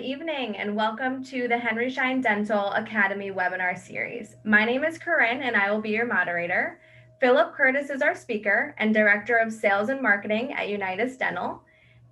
evening and welcome to the Henry Schein Dental Academy webinar series. My name is Corinne and I will be your moderator. Phylip Curtis is our speaker and Director of Sales and Marketing at Unitas Dental,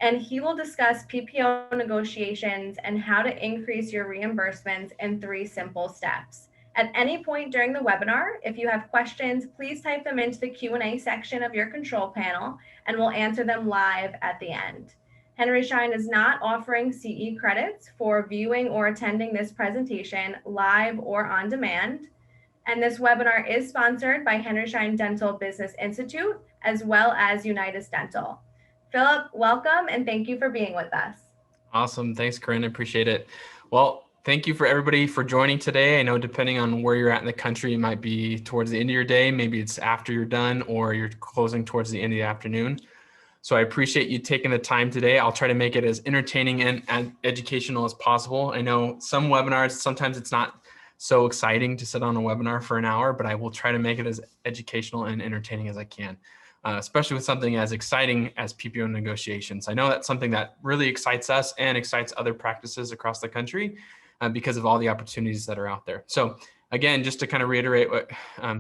and he will discuss PPO negotiations and how to increase your reimbursements in 3 simple steps. At any point during the webinar, if you have questions, please type them into the Q&A section of your control panel and we'll answer them live at the end. Henry Schein is not offering CE credits for viewing or attending this presentation live or on demand. And this webinar is sponsored by Henry Schein Dental Business Institute, as well as Unitas Dental. Phylip, welcome, and thank you for being with us. Awesome. Thanks, Corinne. I appreciate it. Well, thank you for everybody for joining today. I know depending on where you're at in the country, it might be towards the end of your day, maybe it's after you're done, or you're closing towards the end of the afternoon. So I appreciate you taking the time today. I'll try to make it as entertaining and educational as possible. I know some webinars, sometimes it's not so exciting to sit on a webinar for an hour, but I will try to make it as educational and entertaining as I can, especially with something as exciting as PPO negotiations. I know that's something that really excites us and excites other practices across the country because of all the opportunities that are out there. So again, just to kind of reiterate what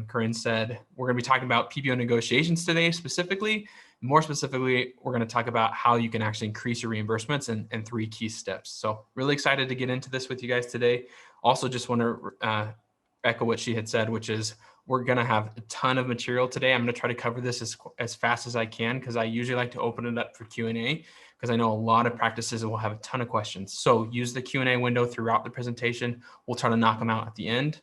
Corinne said, we're going to be talking about PPO negotiations today specifically. More specifically, we're going to talk about how you can actually increase your reimbursements and 3 key steps. So really excited to get into this with you guys today. Also just want to echo what she had said, which is we're going to have a ton of material today. I'm going to try to cover this as fast as I can because I usually like to open it up for Q&A because I know a lot of practices will have a ton of questions. So use the Q&A window throughout the presentation. We'll try to knock them out at the end.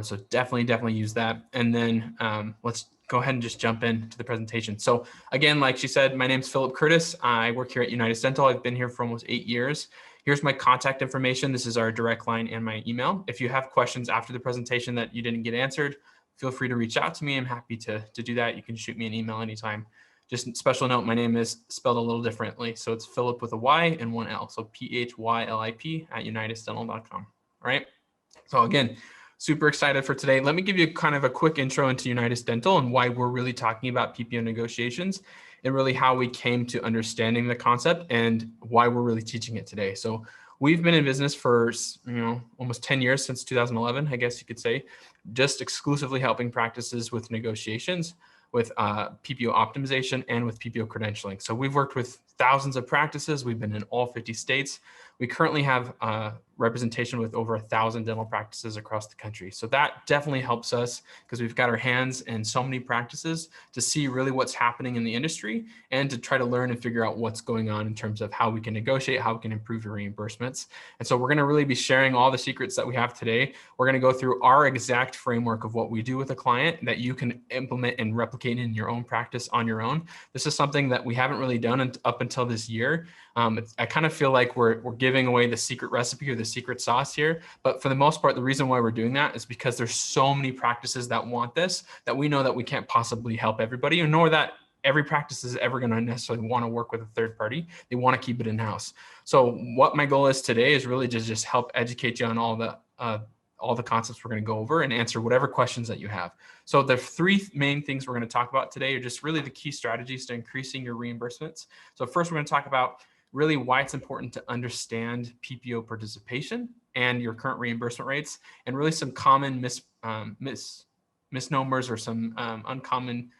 So definitely use that. And then let's go ahead and just jump into the presentation. So again, like she said, my name is Phylip Curtis. I work here at Unitas Dental. I've been here for almost 8 years. Here's my contact information. This is our direct line and my email. If you have questions after the presentation that you didn't get answered, feel free to reach out to me. I'm happy to do that. You can shoot me an email anytime. Just special note, my name is spelled a little differently. So it's Phylip with a Y and 1 L. So PHYLIP at unitasdental.com. All right. So again, super excited for today. Let me give you kind of a quick intro into Unitas Dental and why we're really talking about PPO negotiations and really how we came to understanding the concept and why we're really teaching it today. So we've been in business for almost 10 years, since 2011, I guess you could say, just exclusively helping practices with negotiations, with PPO optimization, and with PPO credentialing. So we've worked with thousands of practices. We've been in all 50 states. We currently have representation with over 1,000 dental practices across the country. So that definitely helps us because we've got our hands in so many practices to see really what's happening in the industry and to try to learn and figure out what's going on in terms of how we can negotiate, how we can improve your reimbursements. And so we're going to really be sharing all the secrets that we have today. We're going to go through our exact framework of what we do with a client that you can implement and replicate in your own practice on your own. This is something that we haven't really done up until this year. I kind of feel like we're giving away the secret recipe or the secret sauce here. But for the most part, the reason why we're doing that is because there's so many practices that want this, that we know that we can't possibly help everybody, nor that every practice is ever going to necessarily want to work with a third party. They want to keep it in-house. So what my goal is today is really to just help educate you on all the concepts we're going to go over and answer whatever questions that you have. So the 3 main things we're going to talk about today are just really the key strategies to increasing your reimbursements. So first, we're going to talk about really why it's important to understand PPO participation and your current reimbursement rates, and really some common misnomers or some uncommon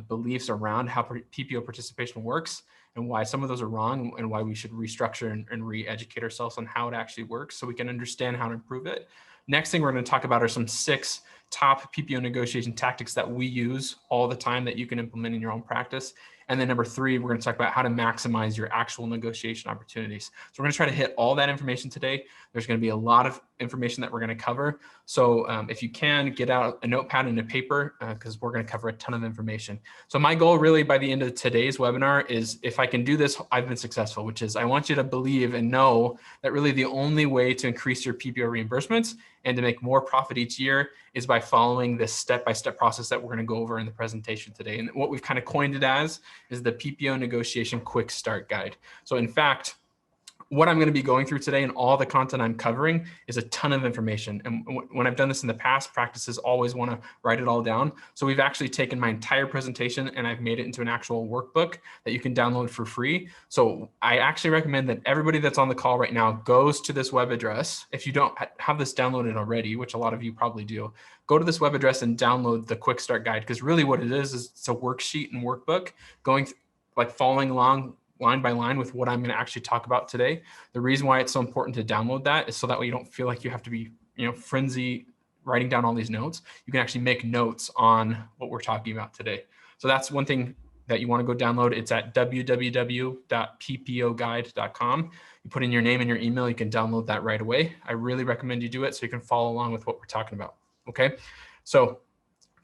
beliefs around how PPO participation works and why some of those are wrong and why we should restructure and re-educate ourselves on how it actually works so we can understand how to improve it. Next thing we're going to talk about are some 6 top PPO negotiation tactics that we use all the time that you can implement in your own practice. And then number 3, we're going to talk about how to maximize your actual negotiation opportunities. So we're going to try to hit all that information today. There's going to be a lot of information that we're going to cover. So if you can, get out a notepad and a paper because we're going to cover a ton of information. So my goal really by the end of today's webinar is if I can do this, I've been successful, which is I want you to believe and know that really the only way to increase your PPO reimbursements and to make more profit each year is by following this step-by-step process that we're going to go over in the presentation today. And what we've kind of coined it as is the PPO negotiation quick start guide. So in fact, what I'm going to be going through today and all the content I'm covering is a ton of information. And when I've done this in the past, practices always want to write it all down. So we've actually taken my entire presentation and I've made it into an actual workbook that you can download for free. So I actually recommend that everybody that's on the call right now goes to this web address. If you don't have this downloaded already, which a lot of you probably do, go to this web address and download the quick start guide. Because really what it is it's a worksheet and workbook going like following along line by line with what I'm going to actually talk about today. The reason why it's so important to download that is so that way you don't feel like you have to be, frenzy writing down all these notes. You can actually make notes on what we're talking about today. So that's one thing that you want to go download. It's at www.ppoguide.com. You put in your name and your email, you can download that right away. I really recommend you do it so you can follow along with what we're talking about. Okay. So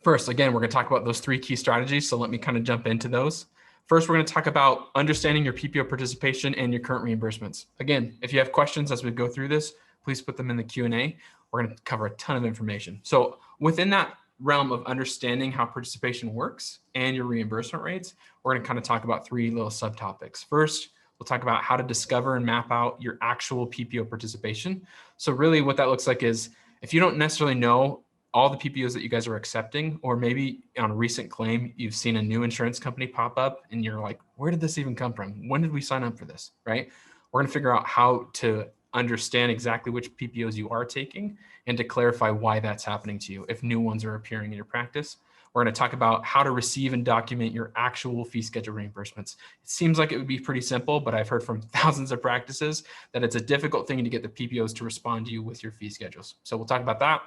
first, again, we're going to talk about those 3 key strategies. So let me kind of jump into those. First, we're going to talk about understanding your PPO participation and your current reimbursements. Again, if you have questions as we go through this, please put them in the Q&A. We're going to cover a ton of information. So within that realm of understanding how participation works and your reimbursement rates, we're going to kind of talk about 3 little subtopics. First, we'll talk about how to discover and map out your actual PPO participation. So really what that looks like is if you don't necessarily know all the PPOs that you guys are accepting, or maybe on a recent claim, you've seen a new insurance company pop up and you're like, where did this even come from? When did we sign up for this, right? We're gonna figure out how to understand exactly which PPOs you are taking and to clarify why that's happening to you if new ones are appearing in your practice. We're gonna talk about how to receive and document your actual fee schedule reimbursements. It seems like it would be pretty simple, but I've heard from thousands of practices that it's a difficult thing to get the PPOs to respond to you with your fee schedules. So we'll talk about that.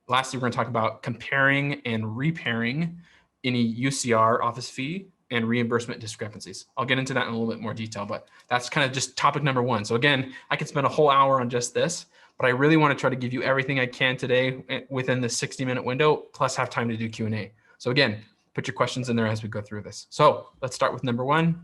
Lastly, we're going to talk about comparing and repairing any UCR office fee and reimbursement discrepancies. I'll get into that in a little bit more detail, but that's kind of just topic number 1. So again, I could spend a whole hour on just this, but I really want to try to give you everything I can today within the 60-minute window, plus have time to do Q&A. So again, put your questions in there as we go through this. So let's start with number 1.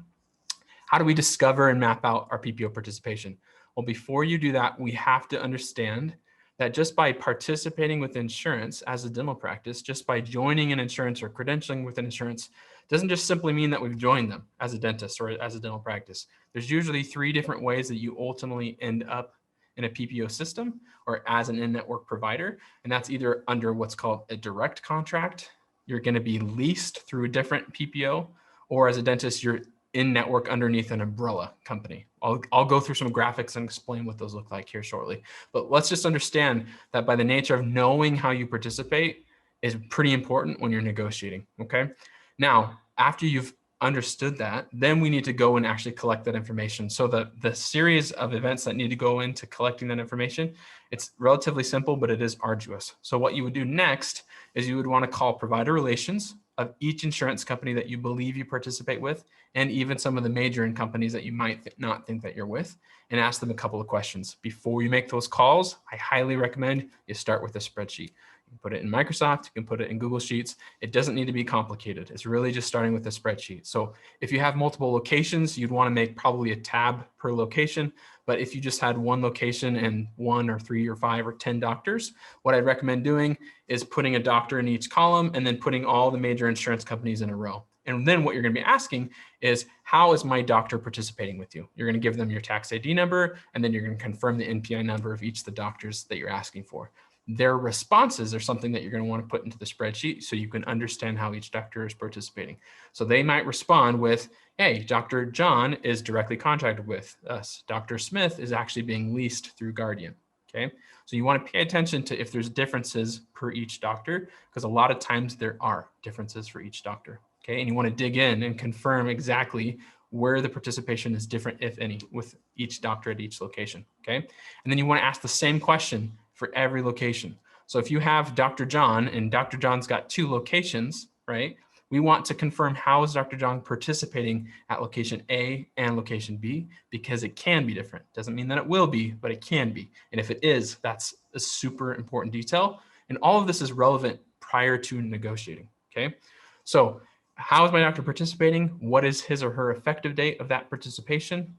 How do we discover and map out our PPO participation? Well, before you do that, we have to understand that just by participating with insurance as a dental practice, just by joining an insurance or credentialing with an insurance, doesn't just simply mean that we've joined them as a dentist or as a dental practice. There's usually 3 different ways that you ultimately end up in a PPO system or as an in-network provider. And that's either under what's called a direct contract. You're going to be leased through a different PPO, or as a dentist, you're in network underneath an umbrella company. I'll go through some graphics and explain what those look like here shortly. But let's just understand that by the nature of knowing how you participate is pretty important when you're negotiating, okay? Now, after you've understood that, then we need to go and actually collect that information. So the series of events that need to go into collecting that information, it's relatively simple, but it is arduous. So what you would do next is you would want to call provider relations of each insurance company that you believe you participate with, and even some of the major companies that you might not think that you're with, and ask them a couple of questions. Before you make those calls, I highly recommend you start with a spreadsheet. You can put it in Microsoft, you can put it in Google Sheets. It doesn't need to be complicated. It's really just starting with a spreadsheet. So if you have multiple locations, you'd want to make probably a tab per location. But if you just had one location and 1 or 3 or 5 or 10 doctors, what I'd recommend doing is putting a doctor in each column and then putting all the major insurance companies in a row. And then what you're going to be asking is, how is my doctor participating with you? You're going to give them your tax ID number, and then you're going to confirm the NPI number of each of the doctors that you're asking for. Their responses are something that you're going to want to put into the spreadsheet so you can understand how each doctor is participating. So they might respond with, hey, Dr. John is directly contracted with us. Dr. Smith is actually being leased through Guardian. Okay, so you want to pay attention to if there's differences per each doctor, because a lot of times there are differences for each doctor. Okay, and you want to dig in and confirm exactly where the participation is different, if any, with each doctor at each location. Okay, and then you want to ask the same question for every location. So if you have Dr. John and Dr. John's got 2 locations, right? We want to confirm how is Dr. John participating at location A and location B, because it can be different. Doesn't mean that it will be, but it can be. And if it is, that's a super important detail. And all of this is relevant prior to negotiating, okay? So how is my doctor participating? What is his or her effective date of that participation?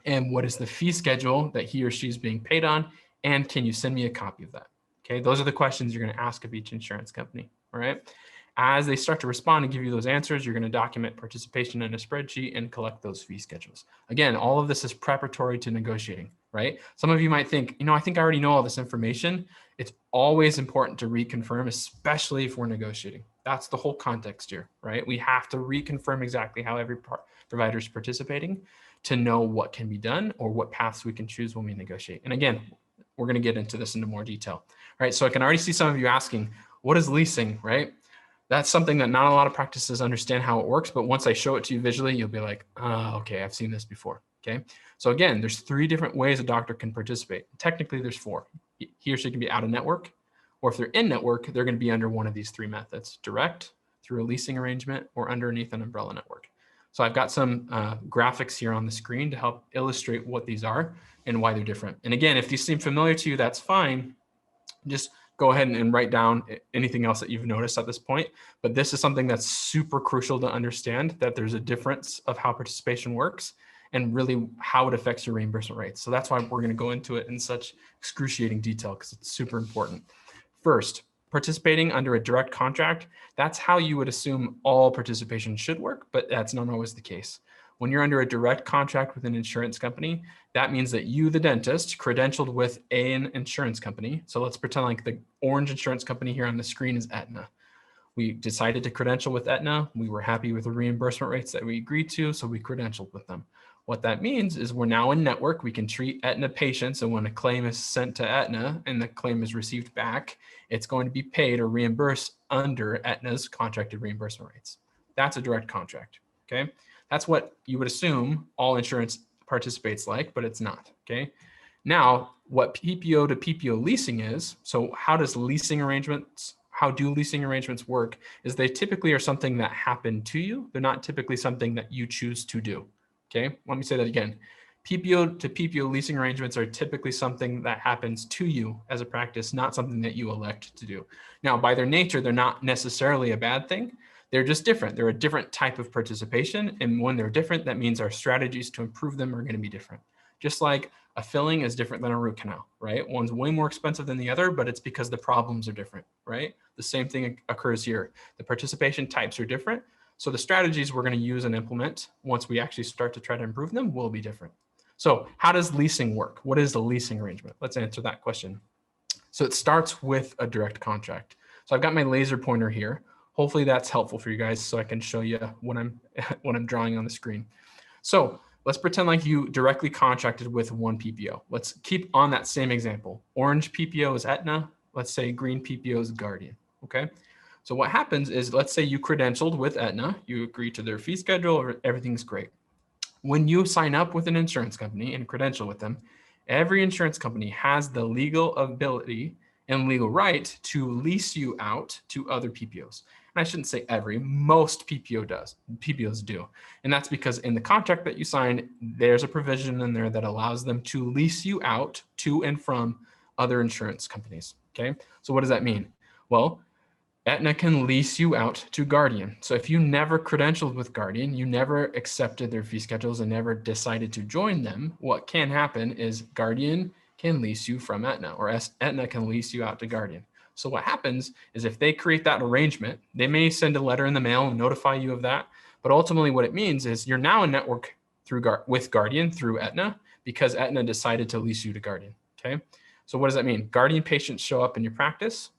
And what is the fee schedule that he or she is being paid on? And can you send me a copy of that? Okay, those are the questions you're going to ask of each insurance company, all right? As they start to respond and give you those answers, you're going to document participation in a spreadsheet and collect those fee schedules. Again, all of this is preparatory to negotiating, right? Some of you might think, I think I already know all this information. It's always important to reconfirm, especially if we're negotiating. That's the whole context here, right? We have to reconfirm exactly how every provider is participating to know what can be done or what paths we can choose when we negotiate. And again, we're going to get into this into more detail, right? So I can already see some of you asking, what is leasing, right? That's something that not a lot of practices understand how it works, but once I show it to you visually, you'll be like, oh, okay, I've seen this before, okay? So again, there's 3 different ways a doctor can participate. Technically, there's 4. He or she can be out of network, or if they're in network, they're gonna be under one of these 3 methods: direct, through a leasing arrangement, or underneath an umbrella network. So I've got some graphics here on the screen to help illustrate what these are and why they're different. And again, if these seem familiar to you, that's fine. Just go ahead and write down anything else that you've noticed at this point. But this is something that's super crucial to understand, that there's a difference of how participation works and really how it affects your reimbursement rates. So that's why we're going to go into it in such excruciating detail, because it's super important. First, participating under a direct contract, that's how you would assume all participation should work, but that's not always the case. When you're under a direct contract with an insurance company, that means that you, the dentist, credentialed with an insurance company. So let's pretend like the orange insurance company here on the screen is Aetna. We decided to credential with Aetna. We were happy with the reimbursement rates that we agreed to, so we credentialed with them. What that means is we're now in network. We can treat Aetna patients, and when a claim is sent to Aetna and the claim is received back, it's going to be paid or reimbursed under Aetna's contracted reimbursement rates. That's a direct contract, okay? That's what you would assume all insurance participates like, but it's not, okay? Now, what PPO to PPO leasing is, so how do leasing arrangements work, is they typically are something that happen to you. They're not typically something that you choose to do, okay? Let me say that again. PPO to PPO leasing arrangements are typically something that happens to you as a practice, not something that you elect to do. Now, by their nature, they're not necessarily a bad thing. They're just different. They're a different type of participation. And when they're different, that means our strategies to improve them are going to be different. Just like a filling is different than a root canal, right? One's way more expensive than the other, but it's because the problems are different, right? The same thing occurs here. The participation types are different. So the strategies we're going to use and implement once we actually start to try to improve them will be different. So how does leasing work? What is a leasing arrangement? Let's answer that question. So it starts with a direct contract. So I've got my laser pointer here. Hopefully that's helpful for you guys so I can show you what I'm drawing on the screen. So let's pretend like you directly contracted with one PPO. Let's keep on that same example. Orange PPO is Aetna. Let's say green PPO is Guardian, okay? So what happens is, let's say you credentialed with Aetna, you agree to their fee schedule, everything's great. When you sign up with an insurance company and credential with them, every insurance company has the legal ability and legal right to lease you out to other PPOs. And I shouldn't say every, most PPOs do. And that's because in the contract that you signed, there's a provision in there that allows them to lease you out to and from other insurance companies, okay? So what does that mean? Well, Aetna can lease you out to Guardian. So if you never credentialed with Guardian, you never accepted their fee schedules and never decided to join them, what can happen is Guardian can lease you from Aetna, or Aetna can lease you out to Guardian. So what happens is if they create that arrangement, they may send a letter in the mail and notify you of that. But ultimately what it means is you're now in network with Guardian through Aetna because Aetna decided to lease you to Guardian, okay? So what does that mean? Guardian patients show up in your practice.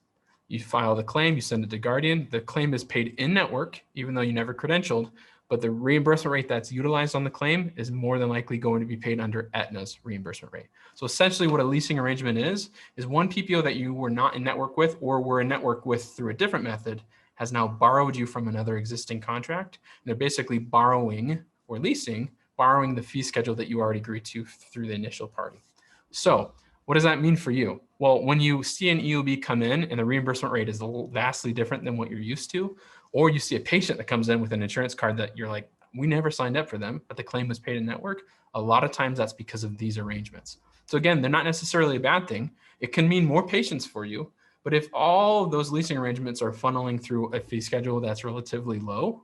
You file the claim, you send it to Guardian. The claim is paid in network, even though you never credentialed, but the reimbursement rate that's utilized on the claim is more than likely going to be paid under Aetna's reimbursement rate. So essentially what a leasing arrangement is one PPO that you were not in network with or were in network with through a different method has now borrowed you from another existing contract. And they're basically borrowing the fee schedule that you already agreed to through the initial party. So what does that mean for you? Well, when you see an EOB come in and the reimbursement rate is vastly different than what you're used to, or you see a patient that comes in with an insurance card that you're like, we never signed up for them, but the claim was paid in network, a lot of times that's because of these arrangements. So again, they're not necessarily a bad thing. It can mean more patients for you, but if all of those leasing arrangements are funneling through a fee schedule that's relatively low,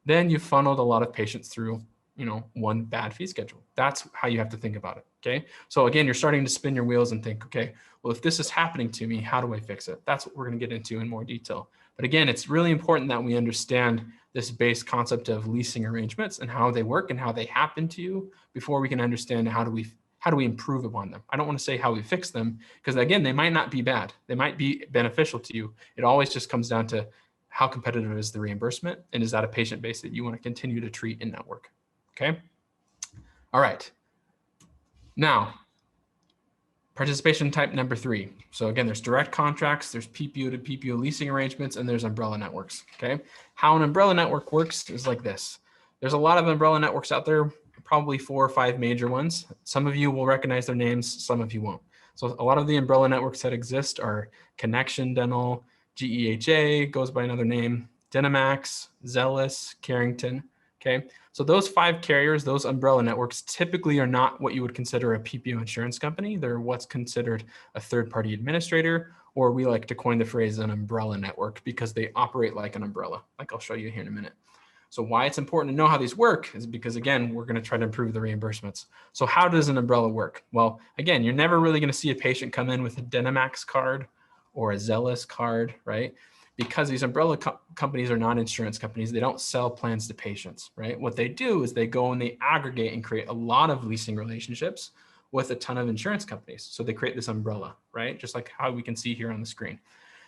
then you've funneled a lot of patients through one bad fee schedule. That's how you have to think about it, okay? So again, you're starting to spin your wheels and think, okay, well, if this is happening to me, how do I fix it? That's what we're gonna get into in more detail. But again, it's really important that we understand this base concept of leasing arrangements and how they work and how they happen to you before we can understand how do we improve upon them. I don't want to say how we fix them, because again, they might not be bad. They might be beneficial to you. It always just comes down to how competitive is the reimbursement, and is that a patient base that you want to continue to treat in network? Okay. All right. Now, participation type number 3. So again, there's direct contracts, there's PPO to PPO leasing arrangements, and there's umbrella networks. Okay. How an umbrella network works is like this. There's a lot of umbrella networks out there, probably 4 or 5 major ones. Some of you will recognize their names, some of you won't. So a lot of the umbrella networks that exist are Connection Dental, GEHA goes by another name, Dynamax, Zealous, Carrington. Okay. So those 5 carriers, those umbrella networks, typically are not what you would consider a PPO insurance company. They're what's considered a third-party administrator, or we like to coin the phrase an umbrella network because they operate like an umbrella, like I'll show you here in a minute. So why it's important to know how these work is because, again, we're going to try to improve the reimbursements. So how does an umbrella work? Well, again, you're never really going to see a patient come in with a Dynamax card or a Zealous card, right? Because these umbrella companies are not insurance companies. They don't sell plans to patients, right? What they do is they go and they aggregate and create a lot of leasing relationships with a ton of insurance companies. So they create this umbrella, right? Just like how we can see here on the screen.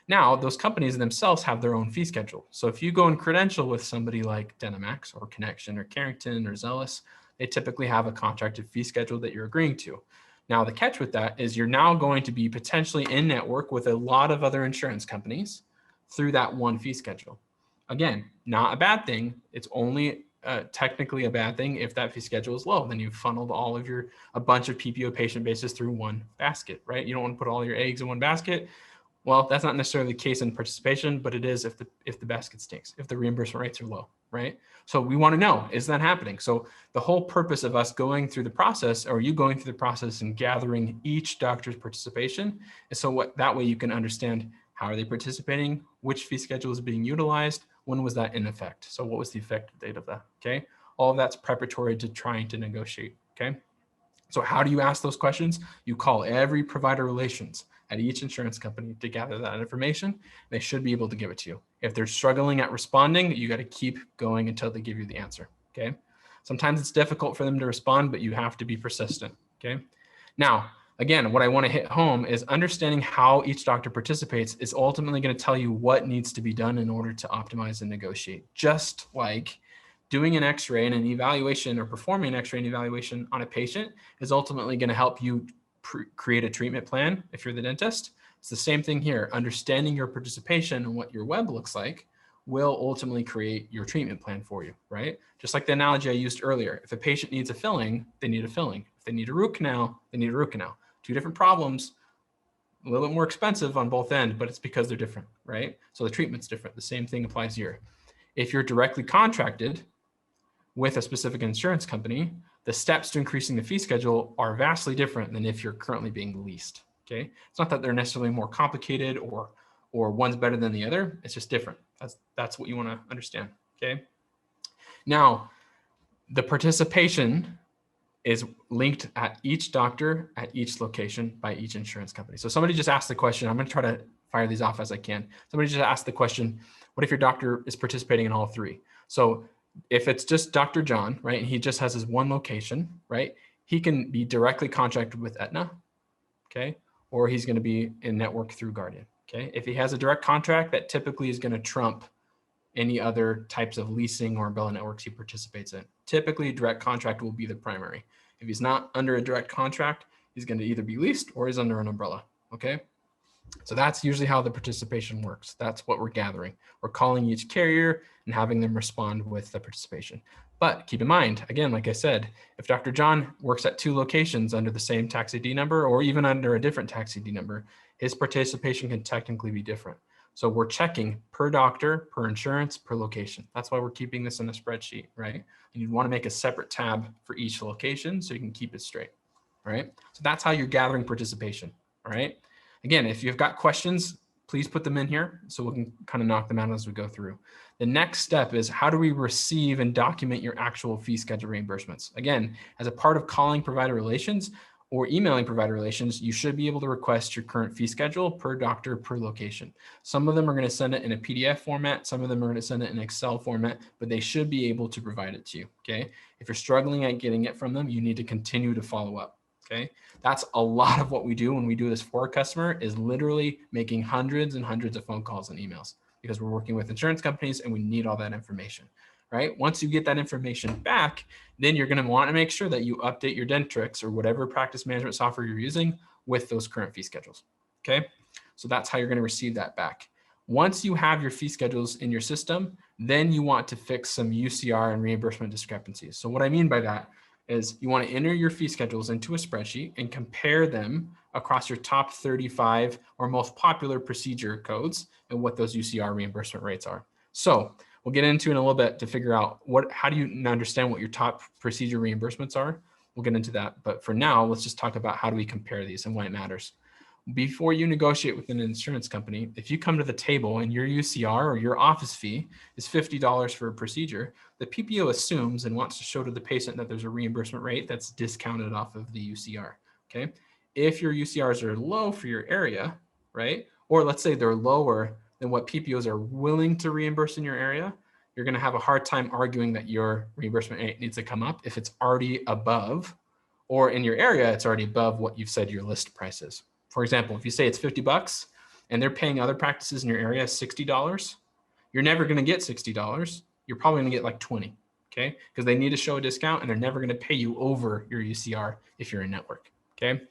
Now, those companies themselves have their own fee schedule. So if you go and credential with somebody like Dynamax or Connection or Carrington or Zealous, they typically have a contracted fee schedule that you're agreeing to. Now, the catch with that is you're now going to be potentially in network with a lot of other insurance companies through that one fee schedule. Again, not a bad thing. It's only technically a bad thing if that fee schedule is low. Then you've funneled a bunch of PPO patient bases through one basket, right? You don't want to put all your eggs in one basket. Well, that's not necessarily the case in participation, but it is if the basket stinks, if the reimbursement rates are low, right? So we want to know, is that happening? So the whole purpose of us going through the process, or you going through the process and gathering each doctor's participation, is so that way you can understand how are they participating, which fee schedule is being utilized, when was that in effect? So what was the effective date of that, okay? All of that's preparatory to trying to negotiate, okay? So how do you ask those questions? You call every provider relations at each insurance company to gather that information. They should be able to give it to you. If they're struggling at responding, you got to keep going until they give you the answer, okay? Sometimes it's difficult for them to respond, but you have to be persistent, okay? Now, again, what I want to hit home is understanding how each doctor participates is ultimately going to tell you what needs to be done in order to optimize and negotiate. Just like doing an x-ray and an evaluation, or performing an x-ray and evaluation on a patient, is ultimately going to help you create a treatment plan if you're the dentist. It's the same thing here. Understanding your participation and what your web looks like will ultimately create your treatment plan for you, right? Just like the analogy I used earlier. If a patient needs a filling, they need a filling. If they need a root canal, they need a root canal. 2 different problems, a little bit more expensive on both ends, but it's because they're different, right? So the treatment's different. The same thing applies here. If you're directly contracted with a specific insurance company, the steps to increasing the fee schedule are vastly different than if you're currently being leased, okay? It's not that they're necessarily more complicated or one's better than the other. It's just different. That's what you want to understand, okay? Now, the participation is linked at each doctor at each location by each insurance company. So somebody just asked the question, I'm going to try to fire these off as I can. Somebody just asked the question, what if your doctor is participating in all 3? So if it's just Dr. John, right, and he just has his one location, right, he can be directly contracted with Aetna, okay, or he's going to be in network through Guardian, okay. If he has a direct contract, that typically is going to trump any other types of leasing or umbrella networks he participates in. Typically, direct contract will be the primary. If he's not under a direct contract, he's going to either be leased or he's under an umbrella, okay. So that's usually how the participation works. That's what we're gathering. We're calling each carrier and having them respond with the participation. But keep in mind, again, like I said, if Dr. John works at 2 locations under the same tax ID number or even under a different tax ID number, his participation can technically be different. So we're checking per doctor, per insurance, per location. That's why we're keeping this in a spreadsheet, right? And you'd want to make a separate tab for each location so you can keep it straight, all right? So that's how you're gathering participation, all right? Again, if you've got questions, please put them in here so we can kind of knock them out as we go through. The next step is how do we receive and document your actual fee schedule reimbursements? Again, as a part of calling provider relations, or emailing provider relations, you should be able to request your current fee schedule per doctor per location. Some of them are going to send it in a PDF format. Some of them are going to send it in Excel format, but they should be able to provide it to you. Okay. If you're struggling at getting it from them, you need to continue to follow up. Okay. That's a lot of what we do when we do this for a customer, is literally making hundreds and hundreds of phone calls and emails, because we're working with insurance companies and we need all that information, right? Once you get that information back, then you're going to want to make sure that you update your Dentrix or whatever practice management software you're using with those current fee schedules. Okay. So that's how you're going to receive that back. Once you have your fee schedules in your system, then you want to fix some UCR and reimbursement discrepancies. So what I mean by that is you want to enter your fee schedules into a spreadsheet and compare them across your top 35 or most popular procedure codes and what those UCR reimbursement rates are. So we'll get into it in a little bit to figure out how do you understand what your top procedure reimbursements are. We'll get into that. But for now, let's just talk about how do we compare these and why it matters. Before you negotiate with an insurance company, if you come to the table and your UCR or your office fee is $50 for a procedure, the PPO assumes and wants to show to the patient that there's a reimbursement rate that's discounted off of the UCR. Okay. If your UCRs are low for your area, right? Or let's say they're lower than what PPOs are willing to reimburse in your area, you're going to have a hard time arguing that your reimbursement rate needs to come up if it's already above, or in your area, it's already above what you've said your list price is. For example, if you say it's $50 and they're paying other practices in your area $60, you're never going to get $60. You're probably going to get like 20, okay? Because they need to show a discount and they're never going to pay you over your UCR if you're in network, okay?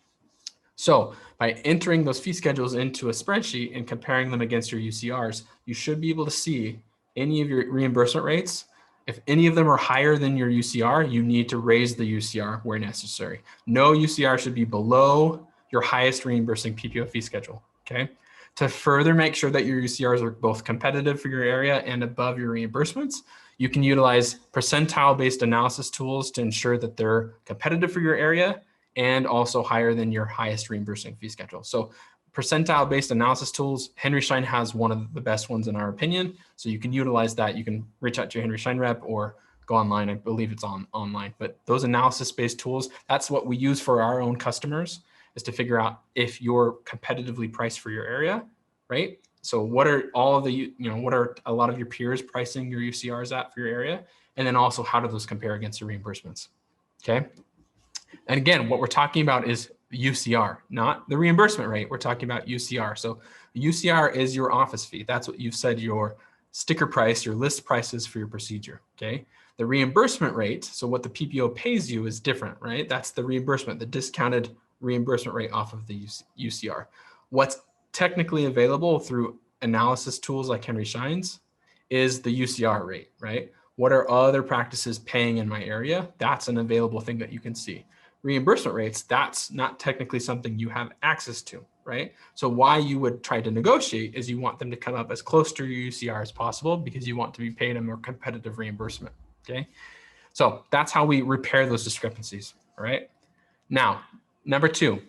So by entering those fee schedules into a spreadsheet and comparing them against your UCRs, you should be able to see any of your reimbursement rates. If any of them are higher than your UCR, you need to raise the UCR where necessary. No UCR should be below your highest reimbursing PPO fee schedule, okay? To further make sure that your UCRs are both competitive for your area and above your reimbursements, you can utilize percentile-based analysis tools to ensure that they're competitive for your area and also higher than your highest reimbursing fee schedule. So percentile-based analysis tools, Henry Schein has one of the best ones in our opinion. So you can utilize that. You can reach out to your Henry Schein rep or go online. I believe it's online. But those analysis-based tools, that's what we use for our own customers, is to figure out if you're competitively priced for your area, right? So what are all of the, what are a lot of your peers pricing your UCRs at for your area? And then also how do those compare against your reimbursements, okay? And again, what we're talking about is UCR, not the reimbursement rate. We're talking about UCR. So UCR is your office fee. That's what you've said your sticker price, your list prices for your procedure, okay? The reimbursement rate, so what the PPO pays you is different, right? That's the reimbursement, the discounted reimbursement rate off of the UCR. What's technically available through analysis tools like Henry Schein's is the UCR rate, right? What are other practices paying in my area? That's an available thing that you can see. Reimbursement rates, that's not technically something you have access to, right? So why you would try to negotiate is you want them to come up as close to your UCR as possible because you want to be paid a more competitive reimbursement, okay? So that's how we repair those discrepancies, all right? Now, number 2,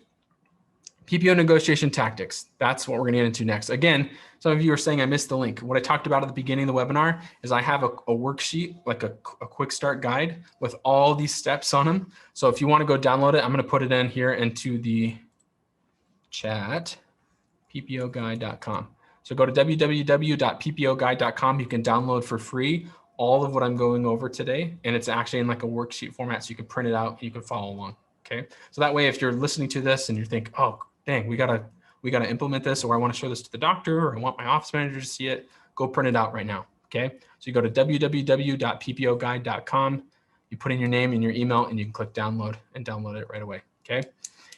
PPO negotiation tactics. That's what we're going to get into next. Again, some of you are saying I missed the link. What I talked about at the beginning of the webinar is I have a worksheet, like a quick start guide with all these steps on them. So if you want to go download it, I'm going to put it in here into the chat, ppOguide.com. So go to www.ppOguide.com. You can download for free all of what I'm going over today. And it's actually in like a worksheet format, so you can print it out and you can follow along. Okay. So that way, if you're listening to this and you think, oh, dang, we gotta implement this, or I want to show this to the doctor, or I want my office manager to see it, go print it out right now. Okay. So you go to www.ppOguide.com, you put in your name and your email, and you can click download and download it right away. Okay.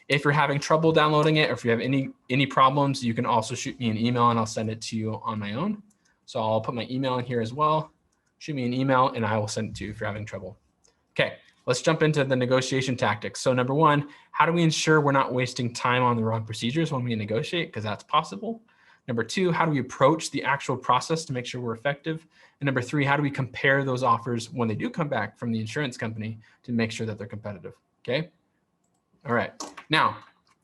If you're having trouble downloading it, or if you have any problems, you can also shoot me an email and I'll send it to you on my own. So I'll put my email in here as well. Shoot me an email and I will send it to you if you're having trouble. Okay. Let's jump into the negotiation tactics. So number 1, how do we ensure we're not wasting time on the wrong procedures when we negotiate? Because that's possible. Number 2, how do we approach the actual process to make sure we're effective? And number 3, how do we compare those offers when they do come back from the insurance company to make sure that they're competitive? Okay. All right. Now,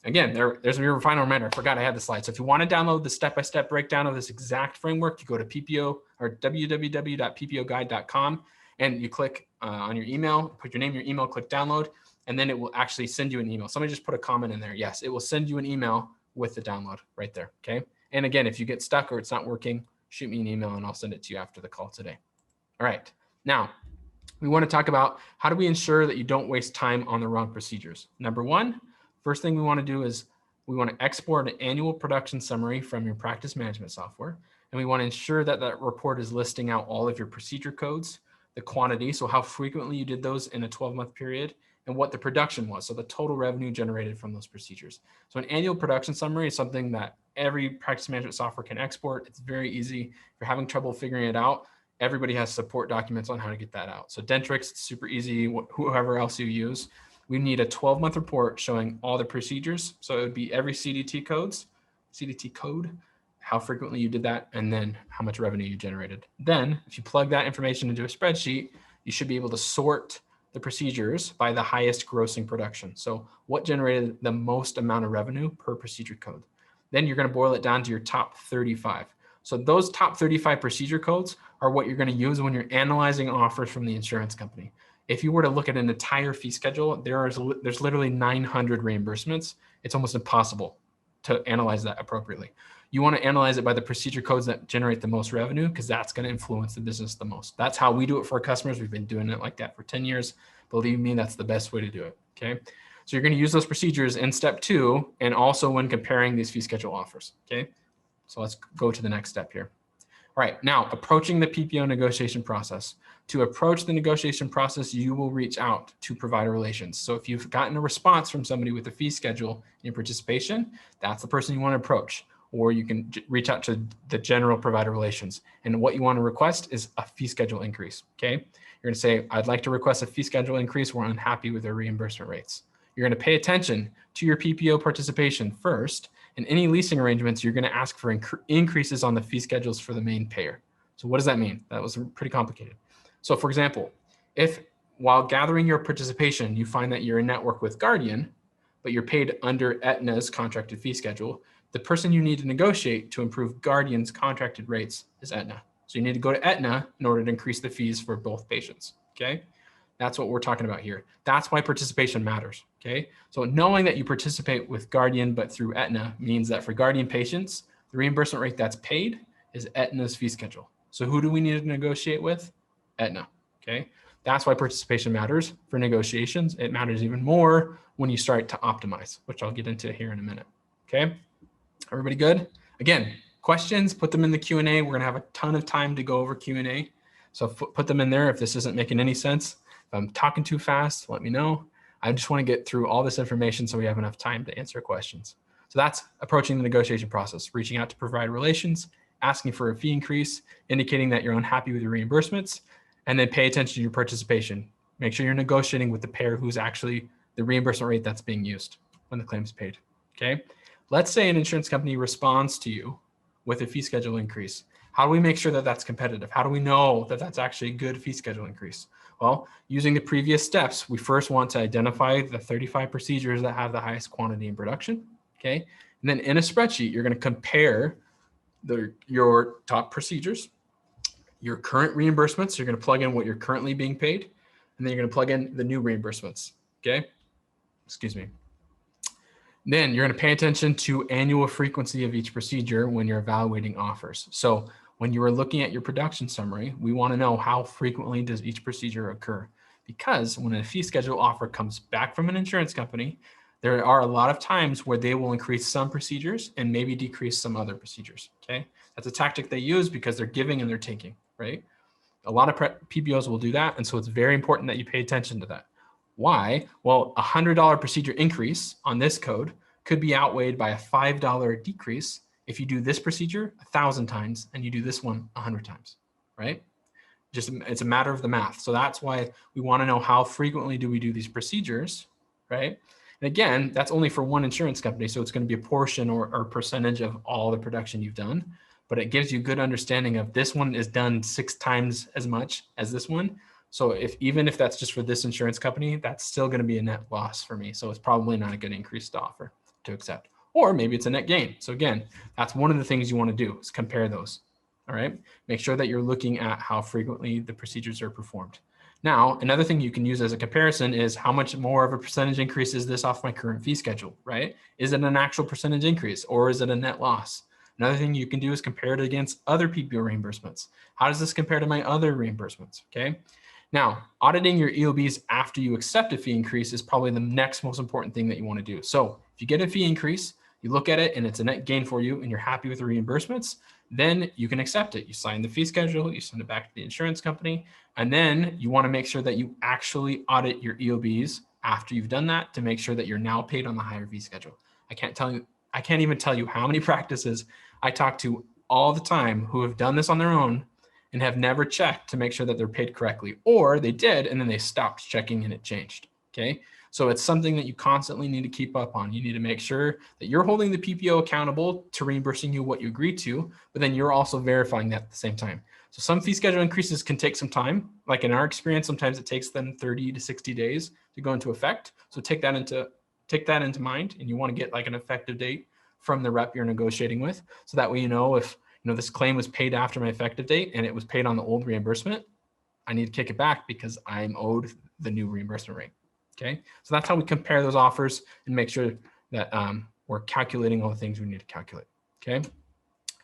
again, there's your final reminder. I forgot I had the slide. So if you want to download the step-by-step breakdown of this exact framework, you go to PPO or www.ppOguide.com. And you click on your email, put your name, your email, click download. and then it will actually send you an email. Somebody just put a comment in there. Yes, it will send you an email with the download right there, okay? And again, if you get stuck or it's not working, shoot me an email and I'll send it to you after the call today. All right, now we want to talk about how do we ensure that you don't waste time on the wrong procedures. Number one, first thing we want to do is we want to export an annual production summary from your practice management software. And we want to ensure that that report is listing out all of your procedure codes, the quantity, so how frequently you did those in a 12-month period, and what the production was, so the total revenue generated from those procedures. So an annual production summary is something that every practice management software can export. It's very easy. If you're having trouble figuring it out, everybody has support documents on how to get that out. So Dentrix, it's super easy, whoever else you use. We need a 12-month report showing all the procedures. So it would be every CDT code, how frequently you did that, and then how much revenue you generated. Then if you plug that information into a spreadsheet, you should be able to sort the procedures by the highest grossing production. So what generated the most amount of revenue per procedure code? Then you're going to boil it down to your top 35. So those top 35 procedure codes are what you're going to use when you're analyzing offers from the insurance company. If you were to look at an entire fee schedule, there's literally 900 reimbursements. It's almost impossible to analyze that appropriately. You want to analyze it by the procedure codes that generate the most revenue, because that's going to influence the business the most. That's how we do it for our customers. We've been doing it like that for 10 years. Believe me, that's the best way to do it. Okay. So you're going to use those procedures in step 2 and also when comparing these fee schedule offers. Okay. So let's go to the next step here. All right, now approaching the PPO negotiation process. To approach the negotiation process, you will reach out to provider relations. So if you've gotten a response from somebody with a fee schedule in participation, that's the person you want to approach. Or you can reach out to the general provider relations. And what you want to request is a fee schedule increase, okay? You're going to say, I'd like to request a fee schedule increase. We're unhappy with their reimbursement rates. You're going to pay attention to your PPO participation first. In any leasing arrangements, you're going to ask for increases on the fee schedules for the main payer. So what does that mean? That was pretty complicated. So for example, if while gathering your participation, you find that you're in network with Guardian, but you're paid under Aetna's contracted fee schedule, the person you need to negotiate to improve Guardian's contracted rates is Aetna. So you need to go to Aetna in order to increase the fees for both patients, okay? That's what we're talking about here. That's why participation matters, okay? So knowing that you participate with Guardian but through Aetna means that for Guardian patients, the reimbursement rate that's paid is Aetna's fee schedule. So who do we need to negotiate with? Aetna, okay? That's why participation matters for negotiations. It matters even more when you start to optimize, which I'll get into here in a minute, okay? Everybody good? Again, questions, put them in the Q&A. We're gonna have a ton of time to go over Q&A. So put them in there if this isn't making any sense. If I'm talking too fast, let me know. I just want to get through all this information so we have enough time to answer questions. So that's approaching the negotiation process, reaching out to provider relations, asking for a fee increase, indicating that you're unhappy with your reimbursements, and then pay attention to your participation. Make sure you're negotiating with the payer who's actually the reimbursement rate that's being used when the claim is paid, okay? Let's say an insurance company responds to you with a fee schedule increase. How do we make sure that that's competitive? How do we know that that's actually a good fee schedule increase? Well, using the previous steps, we first want to identify the 35 procedures that have the highest quantity in production, okay? And then in a spreadsheet, you're going to compare your top procedures, your current reimbursements. You're going to plug in what you're currently being paid, and then you're going to plug in the new reimbursements, okay? Excuse me. Then you're going to pay attention to annual frequency of each procedure when you're evaluating offers. So when you are looking at your production summary, we want to know how frequently does each procedure occur? Because when a fee schedule offer comes back from an insurance company, there are a lot of times where they will increase some procedures and maybe decrease some other procedures, okay? That's a tactic they use because they're giving and they're taking, right? A lot of PPOs will do that, and so it's very important that you pay attention to that. Why? Well, a $100 procedure increase on this code could be outweighed by a $5 decrease if you do this procedure 1,000 times and you do this one 100 times, right? Just it's a matter of the math. So that's why we want to know how frequently do we do these procedures, right? And again, that's only for one insurance company, so it's going to be a portion or percentage of all the production you've done, but it gives you good understanding of this one is done 6 times as much as this one. So even if that's just for this insurance company, that's still going to be a net loss for me. So it's probably not a good increase to offer to accept, or maybe it's a net gain. So again, that's one of the things you want to do is compare those. All right. Make sure that you're looking at how frequently the procedures are performed. Now, another thing you can use as a comparison is how much more of a percentage increase is this off my current fee schedule, right? Is it an actual percentage increase or is it a net loss? Another thing you can do is compare it against other PPO reimbursements. How does this compare to my other reimbursements, okay? Now, auditing your EOBs after you accept a fee increase is probably the next most important thing that you want to do. So if you get a fee increase, you look at it and it's a net gain for you and you're happy with the reimbursements, then you can accept it. You sign the fee schedule, you send it back to the insurance company, and then you want to make sure that you actually audit your EOBs after you've done that to make sure that you're now paid on the higher fee schedule. I can't even tell you how many practices I talk to all the time who have done this on their own and have never checked to make sure that they're paid correctly, or they did and then they stopped checking and it changed. Okay. So it's something that you constantly need to keep up on. You need to make sure that you're holding the PPO accountable to reimbursing you what you agreed to, but then you're also verifying that at the same time. So some fee schedule increases can take some time. Like in our experience, sometimes it takes them 30 to 60 days to go into effect. So take that into mind, and you want to get like an effective date from the rep you're negotiating with. So that way, if this claim was paid after my effective date and it was paid on the old reimbursement, I need to kick it back because I'm owed the new reimbursement rate. Okay, so that's how we compare those offers and make sure that we're calculating all the things we need to calculate. Okay,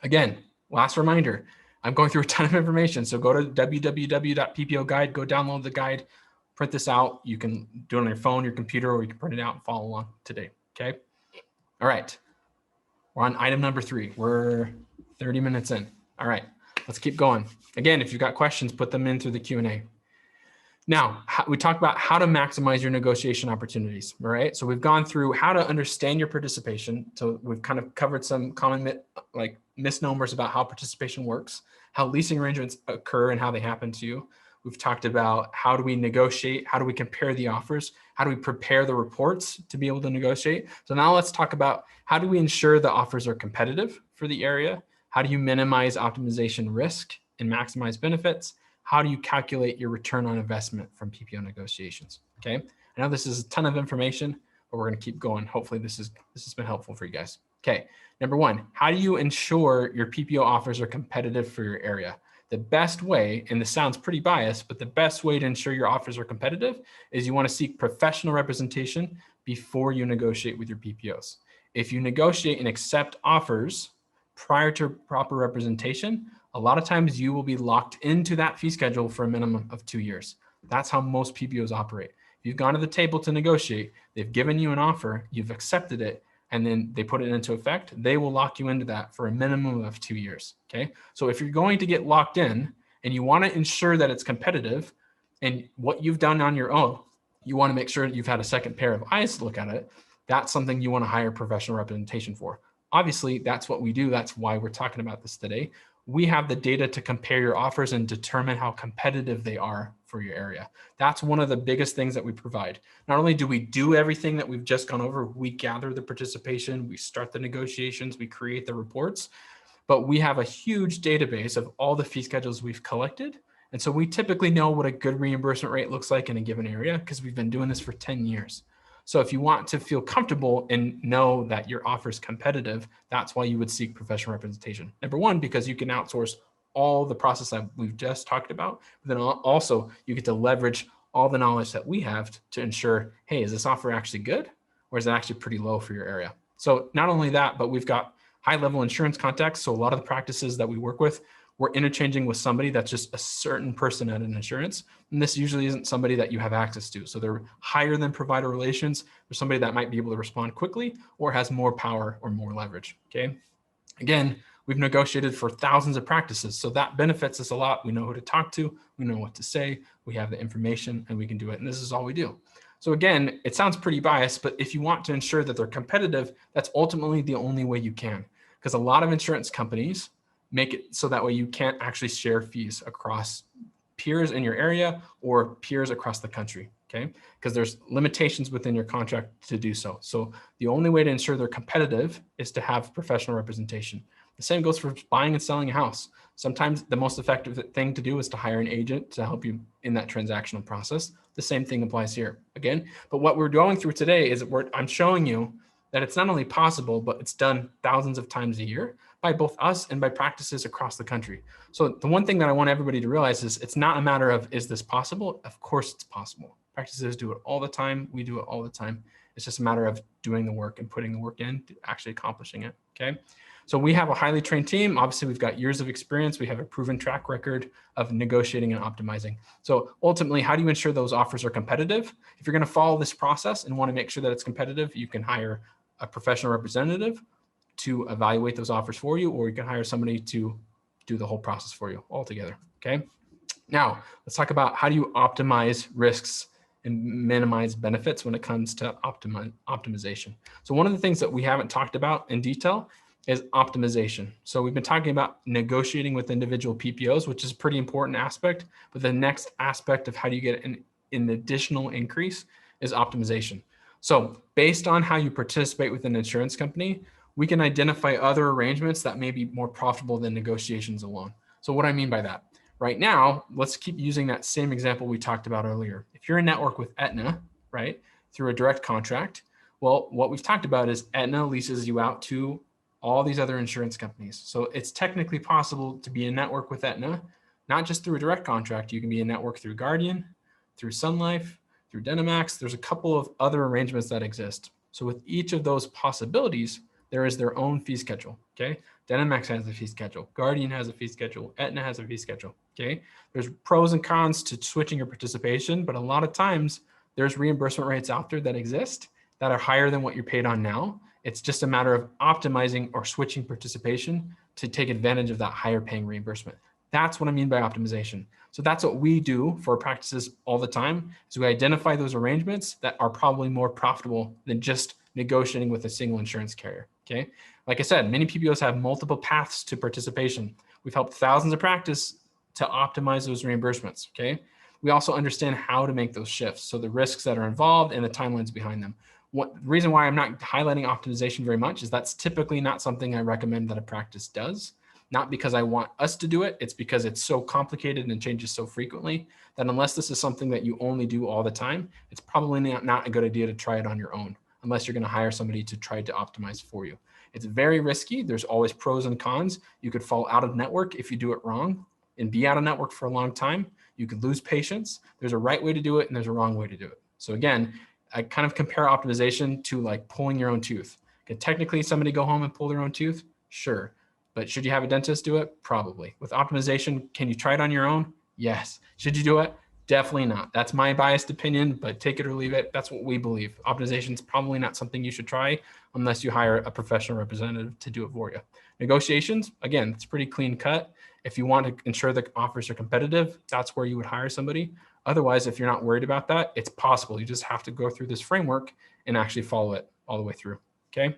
again, last reminder, I'm going through a ton of information. So go to www.ppo guide, go download the guide, print this out. You can do it on your phone, your computer, or you can print it out and follow along today. Okay, all right. We're on item number 3. We're 30 minutes in. All right, let's keep going. Again, if you've got questions, put them in through the Q&A. Now, we talked about how to maximize your negotiation opportunities, all right? So we've gone through how to understand your participation. So we've kind of covered some common misnomers about how participation works, how leasing arrangements occur and how they happen to you. We've talked about how do we negotiate, how do we compare the offers, how do we prepare the reports to be able to negotiate. So now let's talk about how do we ensure the offers are competitive for the area? How do you minimize optimization risk and maximize benefits? How do you calculate your return on investment from PPO negotiations? Okay, I know this is a ton of information, but we're going to keep going. Hopefully this has been helpful for you guys. Okay, number 1, how do you ensure your PPO offers are competitive for your area? The best way, and this sounds pretty biased, but the best way to ensure your offers are competitive is you want to seek professional representation before you negotiate with your PPOs. If you negotiate and accept offers prior to proper representation, a lot of times you will be locked into that fee schedule for a minimum of 2 years. That's how most PPOs operate. If you've gone to the table to negotiate, they've given you an offer, you've accepted it, and then they put it into effect, they will lock you into that for a minimum of 2 years, okay? So if you're going to get locked in and you wanna ensure that it's competitive and what you've done on your own, you wanna make sure you've had a second pair of eyes to look at it, that's something you wanna hire professional representation for. Obviously, that's what we do. That's why we're talking about this today. We have the data to compare your offers and determine how competitive they are for your area. That's one of the biggest things that we provide. Not only do we do everything that we've just gone over, we gather the participation, we start the negotiations, we create the reports, but we have a huge database of all the fee schedules we've collected. And so we typically know what a good reimbursement rate looks like in a given area because we've been doing this for 10 years. So if you want to feel comfortable and know that your offer is competitive, that's why you would seek professional representation. Number 1, because you can outsource all the process that we've just talked about, but then also you get to leverage all the knowledge that we have to ensure, hey, is this offer actually good or is it actually pretty low for your area? So not only that, but we've got high-level insurance contacts. So a lot of the practices that we work with, we're interchanging with somebody that's just a certain person at an insurance. And this usually isn't somebody that you have access to. So they're higher than provider relations. There's somebody that might be able to respond quickly or has more power or more leverage, okay? Again, we've negotiated for thousands of practices. So that benefits us a lot. We know who to talk to. We know what to say. We have the information and we can do it. And this is all we do. So again, it sounds pretty biased, but if you want to ensure that they're competitive, that's ultimately the only way you can. Because a lot of insurance companies make it so that way you can't actually share fees across peers in your area or peers across the country, okay? Because there's limitations within your contract to do so. So the only way to ensure they're competitive is to have professional representation. The same goes for buying and selling a house. Sometimes the most effective thing to do is to hire an agent to help you in that transactional process. The same thing applies here again. But what we're going through today is I'm showing you that it's not only possible, but it's done thousands of times a year. by both us and by practices across the country. So the one thing that I want everybody to realize is it's not a matter of, is this possible? Of course it's possible. Practices do it all the time. We do it all the time. It's just a matter of doing the work and putting the work in to actually accomplishing it, okay? So we have a highly trained team. Obviously, we've got years of experience. We have a proven track record of negotiating and optimizing. So ultimately, how do you ensure those offers are competitive? If you're going to follow this process and want to make sure that it's competitive, you can hire a professional representative to evaluate those offers for you, or you can hire somebody to do the whole process for you altogether, okay? Now, let's talk about how do you optimize risks and minimize benefits when it comes to optimization. So one of the things that we haven't talked about in detail is optimization. So we've been talking about negotiating with individual PPOs, which is a pretty important aspect, but the next aspect of how do you get an additional increase is optimization. So based on how you participate with an insurance company, we can identify other arrangements that may be more profitable than negotiations alone. So what I mean by that, right now, let's keep using that same example we talked about earlier. If you're a network with Aetna, right, through a direct contract, well, what we've talked about is Aetna leases you out to all these other insurance companies. So it's technically possible to be a network with Aetna, not just through a direct contract. You can be a network through Guardian, through Sun Life, through Dynamax. There's a couple of other arrangements that exist. So with each of those possibilities, there is their own fee schedule, okay? Dynamax has a fee schedule. Guardian has a fee schedule. Aetna has a fee schedule, okay? There's pros and cons to switching your participation, but a lot of times there's reimbursement rates out there that exist that are higher than what you're paid on now. It's just a matter of optimizing or switching participation to take advantage of that higher paying reimbursement. That's what I mean by optimization. So that's what we do for practices all the time, is we identify those arrangements that are probably more profitable than just negotiating with a single insurance carrier, okay? Like I said, many PPOs have multiple paths to participation. We've helped thousands of practices to optimize those reimbursements, okay? We also understand how to make those shifts, so the risks that are involved and the timelines behind them. The reason why I'm not highlighting optimization very much is that's typically not something I recommend that a practice does. Not because I want us to do it, it's because it's so complicated and changes so frequently that unless this is something that you only do all the time, it's probably not a good idea to try it on your own, unless you're going to hire somebody to try to optimize for you. It's very risky. There's always pros and cons. You could fall out of network if you do it wrong and be out of network for a long time. You could lose patients. There's a right way to do it and there's a wrong way to do it. So again, I kind of compare optimization to like pulling your own tooth. Could technically somebody go home and pull their own tooth? Sure. But should you have a dentist do it? Probably. With optimization, can you try it on your own? Yes. Should you do it? Definitely not. That's my biased opinion, but take it or leave it. That's what we believe. Optimization is probably not something you should try unless you hire a professional representative to do it for you. Negotiations, again, it's pretty clean cut. If you want to ensure the offers are competitive, that's where you would hire somebody. Otherwise, if you're not worried about that, it's possible. You just have to go through this framework and actually follow it all the way through, okay?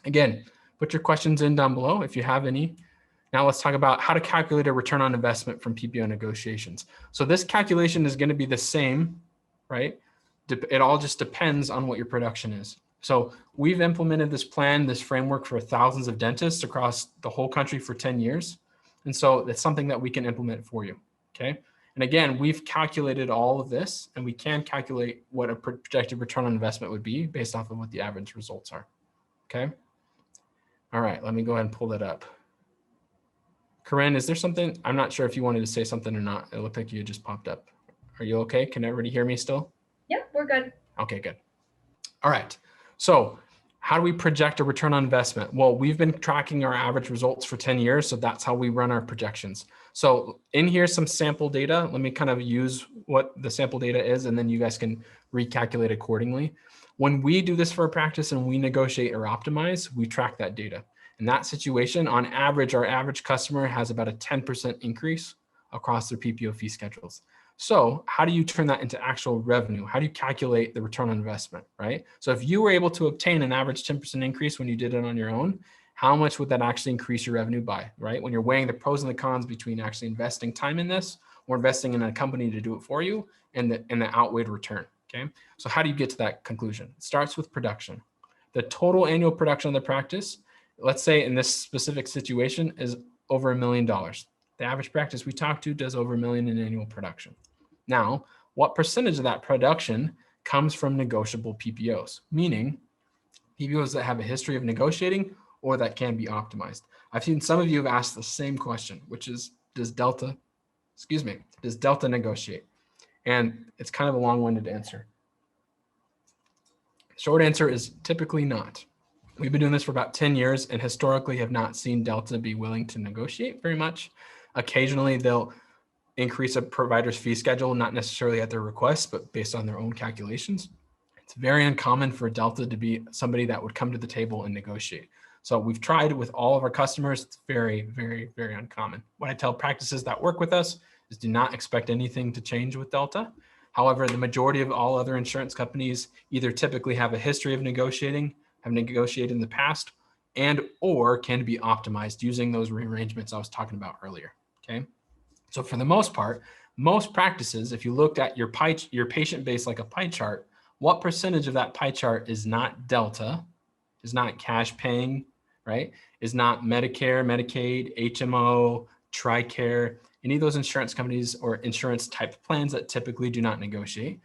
Again, put your questions in down below if you have any. Now let's talk about how to calculate a return on investment from PPO negotiations. So this calculation is going to be the same, right? It all just depends on what your production is. So we've implemented this plan, this framework for thousands of dentists across the whole country for 10 years. And so it's something that we can implement for you, okay? And again, we've calculated all of this and we can calculate what a projected return on investment would be based off of what the average results are, okay? All right, let me go ahead and pull that up. Corinne, is there something? I'm not sure if you wanted to say something or not. It looked like you just popped up. Are you okay? Can everybody hear me still? Yep, we're good. Okay, good. All right. So how do we project a return on investment? Well, we've been tracking our average results for 10 years. So that's how we run our projections. So in here, some sample data. Let me kind of use what the sample data is, and then you guys can recalculate accordingly. When we do this for a practice and we negotiate or optimize, we track that data. In that situation, on average, our average customer has about a 10% increase across their PPO fee schedules. So how do you turn that into actual revenue? How do you calculate the return on investment, right? So if you were able to obtain an average 10% increase when you did it on your own, how much would that actually increase your revenue by, right? When you're weighing the pros and the cons between actually investing time in this or investing in a company to do it for you and the outweighed return, okay? So how do you get to that conclusion? It starts with production. The total annual production of the practice, let's say in this specific situation, is over $1 million. The average practice we talk to does over $1 million in annual production. Now, what percentage of that production comes from negotiable PPOs, meaning PPOs that have a history of negotiating or that can be optimized? I've seen some of you have asked the same question, which is, does Delta negotiate? And it's kind of a long-winded answer. Short answer is typically not. We've been doing this for about 10 years and historically have not seen Delta be willing to negotiate very much. Occasionally they'll increase a provider's fee schedule, not necessarily at their request, but based on their own calculations. It's very uncommon for Delta to be somebody that would come to the table and negotiate. So we've tried with all of our customers. It's very, very, very uncommon. What I tell practices that work with us is do not expect anything to change with Delta. However, the majority of all other insurance companies either typically have a history of negotiating, have negotiated in the past, and or can be optimized using those rearrangements I was talking about earlier, okay? So for the most part, most practices, if you looked at your patient base like a pie chart, what percentage of that pie chart is not Delta, is not cash paying, right? Is not Medicare, Medicaid, HMO, TRICARE, any of those insurance companies or insurance type plans that typically do not negotiate.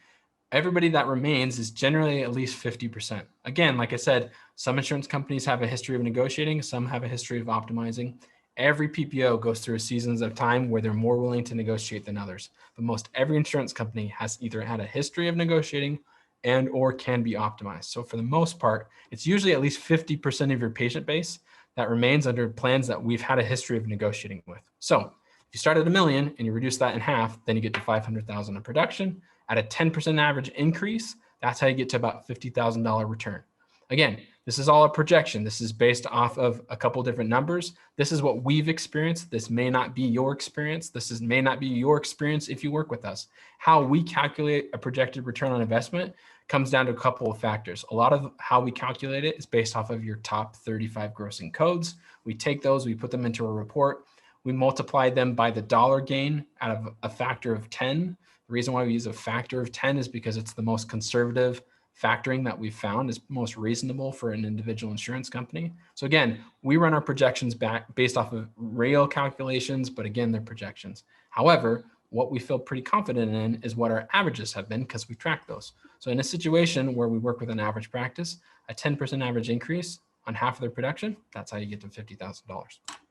Everybody that remains is generally at least 50%. Again, like I said, some insurance companies have a history of negotiating, some have a history of optimizing. Every PPO goes through seasons of time where they're more willing to negotiate than others. But most every insurance company has either had a history of negotiating and or can be optimized. So for the most part, it's usually at least 50% of your patient base that remains under plans that we've had a history of negotiating with. So if you start at $1 million and you reduce that in half, then you get to 500,000 in production. At a 10% average increase, that's how you get to about $50,000 return. Again, this is all a projection. This is based off of a couple different numbers. This is what we've experienced. This may not be your experience. May not be your experience if you work with us. How we calculate a projected return on investment comes down to a couple of factors. A lot of how we calculate it is based off of your top 35 grossing codes. We take those, we put them into a report. We multiply them by the dollar gain out of a factor of 10. The reason why we use a factor of 10 is because it's the most conservative factoring that we've found is most reasonable for an individual insurance company. So again, we run our projections back based off of real calculations, but again, they're projections. However, what we feel pretty confident in is what our averages have been because we track those. So in a situation where we work with an average practice, a 10% average increase on half of their production, that's how you get to $50,000.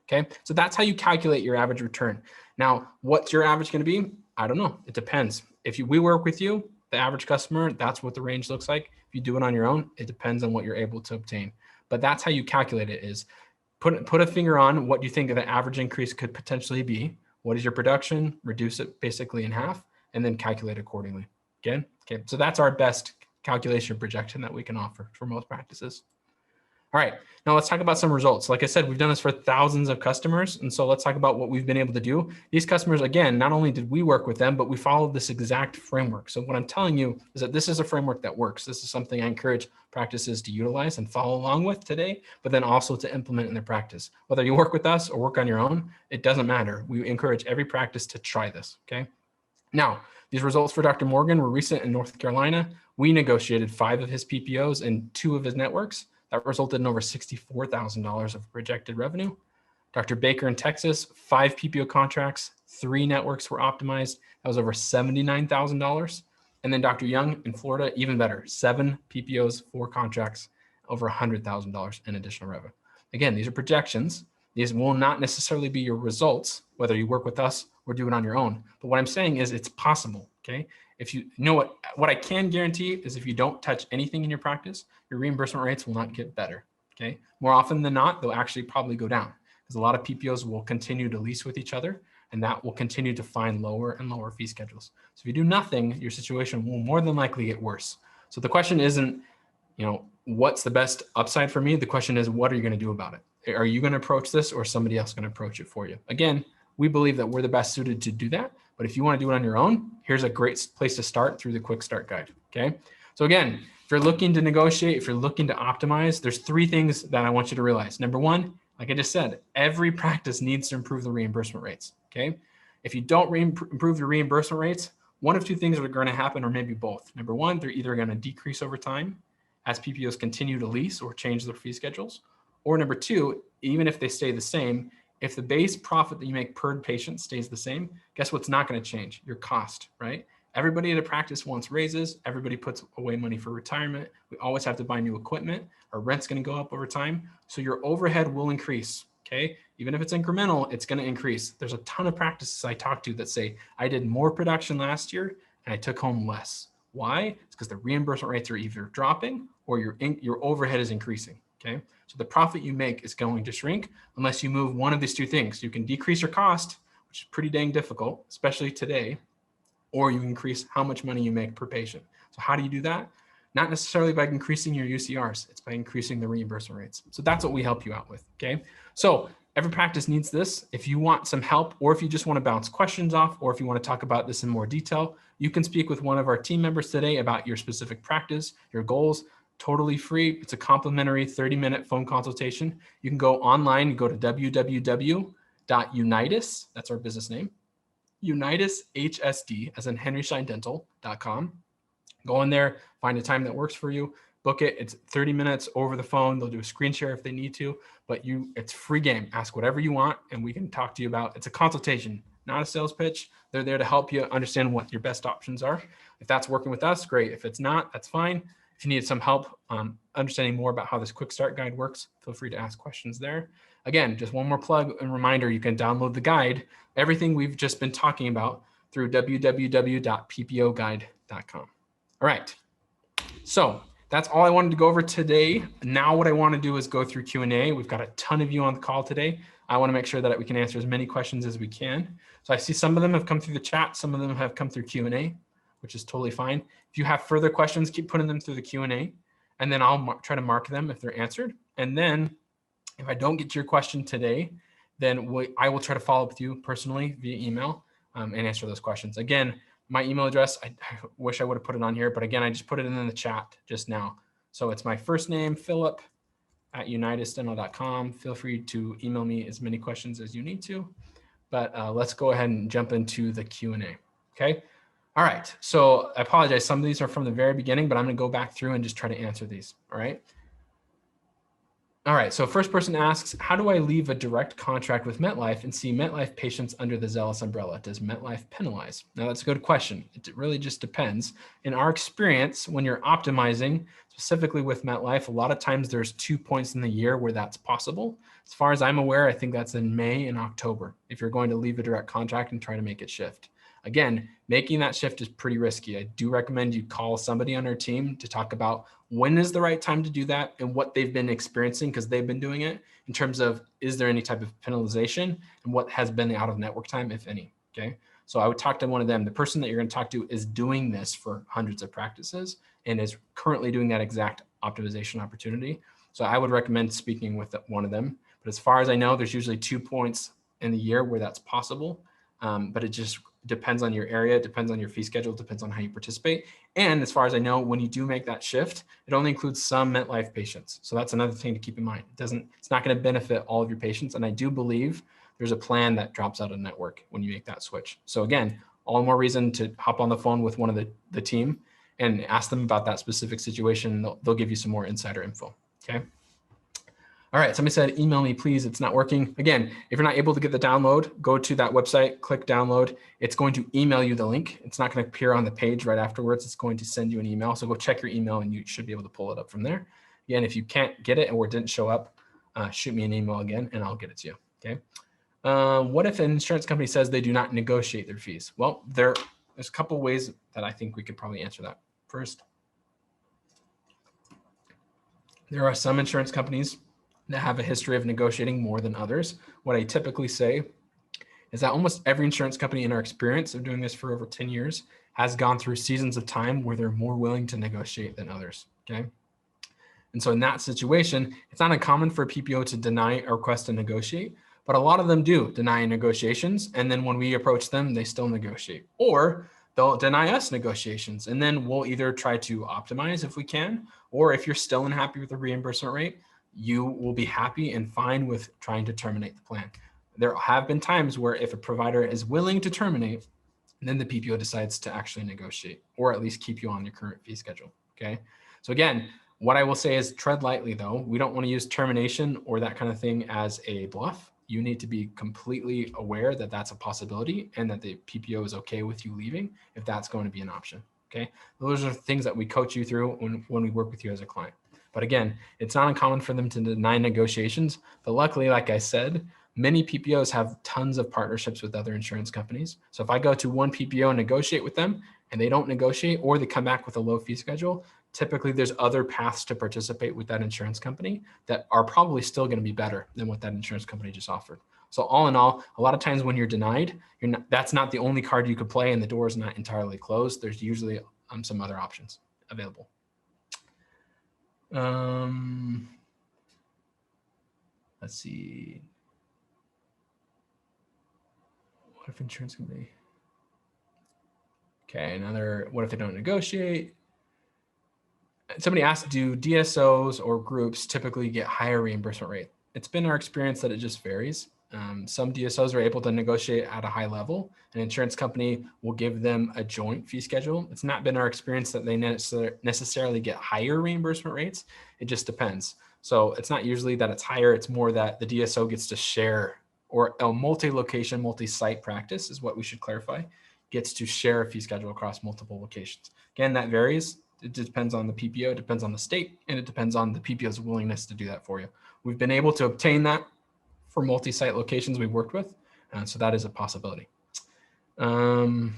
Okay, so that's how you calculate your average return. Now, what's your average going to be? I don't know. It depends. If we work with you, the average customer, that's what the range looks like. If you do it on your own, it depends on what you're able to obtain. But that's how you calculate it is put a finger on what you think the average increase could potentially be. What is your production? Reduce it basically in half and then calculate accordingly. Again, okay, so that's our best calculation projection that we can offer for most practices. All right, now let's talk about some results. Like I said, we've done this for thousands of customers. And so let's talk about what we've been able to do. These customers, again, not only did we work with them, but we followed this exact framework. So what I'm telling you is that this is a framework that works. This is something I encourage practices to utilize and follow along with today, but then also to implement in their practice. Whether you work with us or work on your own, it doesn't matter. We encourage every practice to try this, okay? Now, these results for Dr. Morgan were recent in North Carolina. We negotiated 5 of his PPOs and 2 of his networks. That resulted in over $64,000 of projected revenue. Dr. Baker in Texas, 5 PPO contracts, 3 networks were optimized. That was over $79,000. And then Dr. Young in Florida, even better, 7 PPOs, 4 contracts, over $100,000 in additional revenue. Again, these are projections. These will not necessarily be your results, whether you work with us or do it on your own. But what I'm saying is it's possible, okay? If you know what I can guarantee is if you don't touch anything in your practice, your reimbursement rates will not get better, okay? More often than not, they'll actually probably go down because a lot of PPOs will continue to lease with each other and that will continue to find lower and lower fee schedules. So if you do nothing, your situation will more than likely get worse. So the question isn't, what's the best upside for me? The question is, what are you going to do about it? Are you going to approach this or somebody else going to approach it for you? Again, we believe that we're the best suited to do that. But if you want to do it on your own, here's a great place to start through the quick start guide. Okay. So again, if you're looking to negotiate, if you're looking to optimize, there's 3 things that I want you to realize. Number 1, like I just said, every practice needs to improve the reimbursement rates. Okay. If you don't improve your reimbursement rates, one of 2 things are going to happen, or maybe both. Number 1, they're either going to decrease over time as PPOs continue to lease or change their fee schedules. Or number 2, even if they stay the same, if the base profit that you make per patient stays the same, guess what's not going to change? Your cost, right? Everybody at a practice wants raises. Everybody puts away money for retirement. We always have to buy new equipment. Our rent's going to go up over time. So your overhead will increase, Okay. Even if it's incremental, it's going to increase. There's a ton of practices I talk to that say, I did more production last year and I took home less. Why? It's because the reimbursement rates are either dropping or your overhead is increasing. Okay. So the profit you make is going to shrink unless you move one of these two things. You can decrease your cost, which is pretty dang difficult, especially today, or you increase how much money you make per patient. So how do you do that? Not necessarily by increasing your UCRs, it's by increasing the reimbursement rates. So that's what we help you out with, okay? So every practice needs this. If you want some help, or if you just want to bounce questions off, or if you want to talk about this in more detail, you can speak with one of our team members today about your specific practice, your goals, totally free. It's a complimentary 30-minute phone consultation. You can go online, you go to www.unitas, that's our business name, UnitasHSD, as in henryscheindental.com. Go in there, find a time that works for you, book it. It's 30 minutes over the phone. They'll do a screen share if they need to, but it's free game. Ask whatever you want and we can talk to you about. It's a consultation, not a sales pitch. They're there to help you understand what your best options are. If that's working with us, great. If it's not, that's fine. If you need some help understanding more about how this quick start guide works, feel free to ask questions there. Again, just one more plug and reminder, you can download the guide, everything we've just been talking about, through www.ppoguide.com. All right, so that's all I wanted to go over today. Now what I want to do is go through Q&A. We've got a ton of you on the call today. I want to make sure that we can answer as many questions as we can. So I see some of them have come through the chat, some of them have come through Q&A, which is totally fine. If you have further questions, keep putting them through the Q&A, and then I'll try to mark them if they're answered. And then if I don't get to your question today, then I will try to follow up with you personally via email and answer those questions. Again, my email address, I wish I would have put it on here, but again, I just put it in the chat just now. So it's my first name, Phylip@unitasdental.com. Feel free to email me as many questions as you need to, but let's go ahead and jump into the Q&A, okay? All right, so I apologize. Some of these are from the very beginning, but I'm gonna go back through and just try to answer these, all right? All right, so first person asks, how do I leave a direct contract with MetLife and see MetLife patients under the Zealous umbrella? Does MetLife penalize? Now that's a good question. It really just depends. In our experience, when you're optimizing, specifically with MetLife, a lot of times there's 2 points in the year where that's possible. As far as I'm aware, I think that's in May and October, if you're going to leave a direct contract and try to make it shift. Again, making that shift is pretty risky. I do recommend you call somebody on our team to talk about when is the right time to do that and what they've been experiencing because they've been doing it in terms of, is there any type of penalization and what has been the out of network time, if any, okay? So I would talk to one of them. The person that you're gonna talk to is doing this for hundreds of practices and is currently doing that exact optimization opportunity. So I would recommend speaking with one of them. But as far as I know, there's usually 2 points in the year where that's possible, but it just depends on your area, depends on your fee schedule, depends on how you participate. And as far as I know, when you do make that shift, it only includes some MetLife patients. So that's another thing to keep in mind. It's not going to benefit all of your patients. And I do believe there's a plan that drops out of network when you make that switch. So again, all the more reason to hop on the phone with one of the team and ask them about that specific situation. They'll give you some more insider info, okay? All right, somebody said, email me, please. It's not working. Again, if you're not able to get the download, go to that website, click download. It's going to email you the link. It's not going to appear on the page right afterwards. It's going to send you an email. So go check your email and you should be able to pull it up from there. Again, if you can't get it or it didn't show up, shoot me an email again and I'll get it to you, okay? What if an insurance company says they do not negotiate their fees? Well, there's a couple ways that I think we could probably answer that. First, there are some insurance companies that have a history of negotiating more than others. What I typically say is that almost every insurance company in our experience of doing this for over 10 years has gone through seasons of time where they're more willing to negotiate than others, okay? And so in that situation, it's not uncommon for a PPO to deny a request to negotiate, but a lot of them do deny negotiations. And then when we approach them, they still negotiate, or they'll deny us negotiations. And then we'll either try to optimize if we can, or if you're still unhappy with the reimbursement rate, you will be happy and fine with trying to terminate the plan. There have been times where if a provider is willing to terminate, then the PPO decides to actually negotiate or at least keep you on your current fee schedule, okay? So again, what I will say is tread lightly though. We don't want to use termination or that kind of thing as a bluff. You need to be completely aware that that's a possibility and that the PPO is okay with you leaving if that's going to be an option, okay? Those are things that we coach you through when we work with you as a client. But again, it's not uncommon for them to deny negotiations. But luckily, like I said, many PPOs have tons of partnerships with other insurance companies. So if I go to one PPO and negotiate with them and they don't negotiate, or they come back with a low fee schedule, typically there's other paths to participate with that insurance company that are probably still going to be better than what that insurance company just offered. So all in all, a lot of times when you're denied, that's not the only card you could play and the door is not entirely closed. There's usually some other options available. Let's see. What if insurance company? Okay, another, what if they don't negotiate? Somebody asked, do DSOs or groups typically get higher reimbursement rate? It's been our experience that it just varies. Some DSOs are able to negotiate at a high level. An insurance company will give them a joint fee schedule. It's not been our experience that they necessarily get higher reimbursement rates. It just depends. So it's not usually that it's higher. It's more that the DSO gets to share, or a multi-location, multi-site practice is what we should clarify, gets to share a fee schedule across multiple locations. Again, that varies. It depends on the PPO, it depends on the state, and it depends on the PPO's willingness to do that for you. We've been able to obtain that for multi-site locations we've worked with, so that is a possibility. Okay,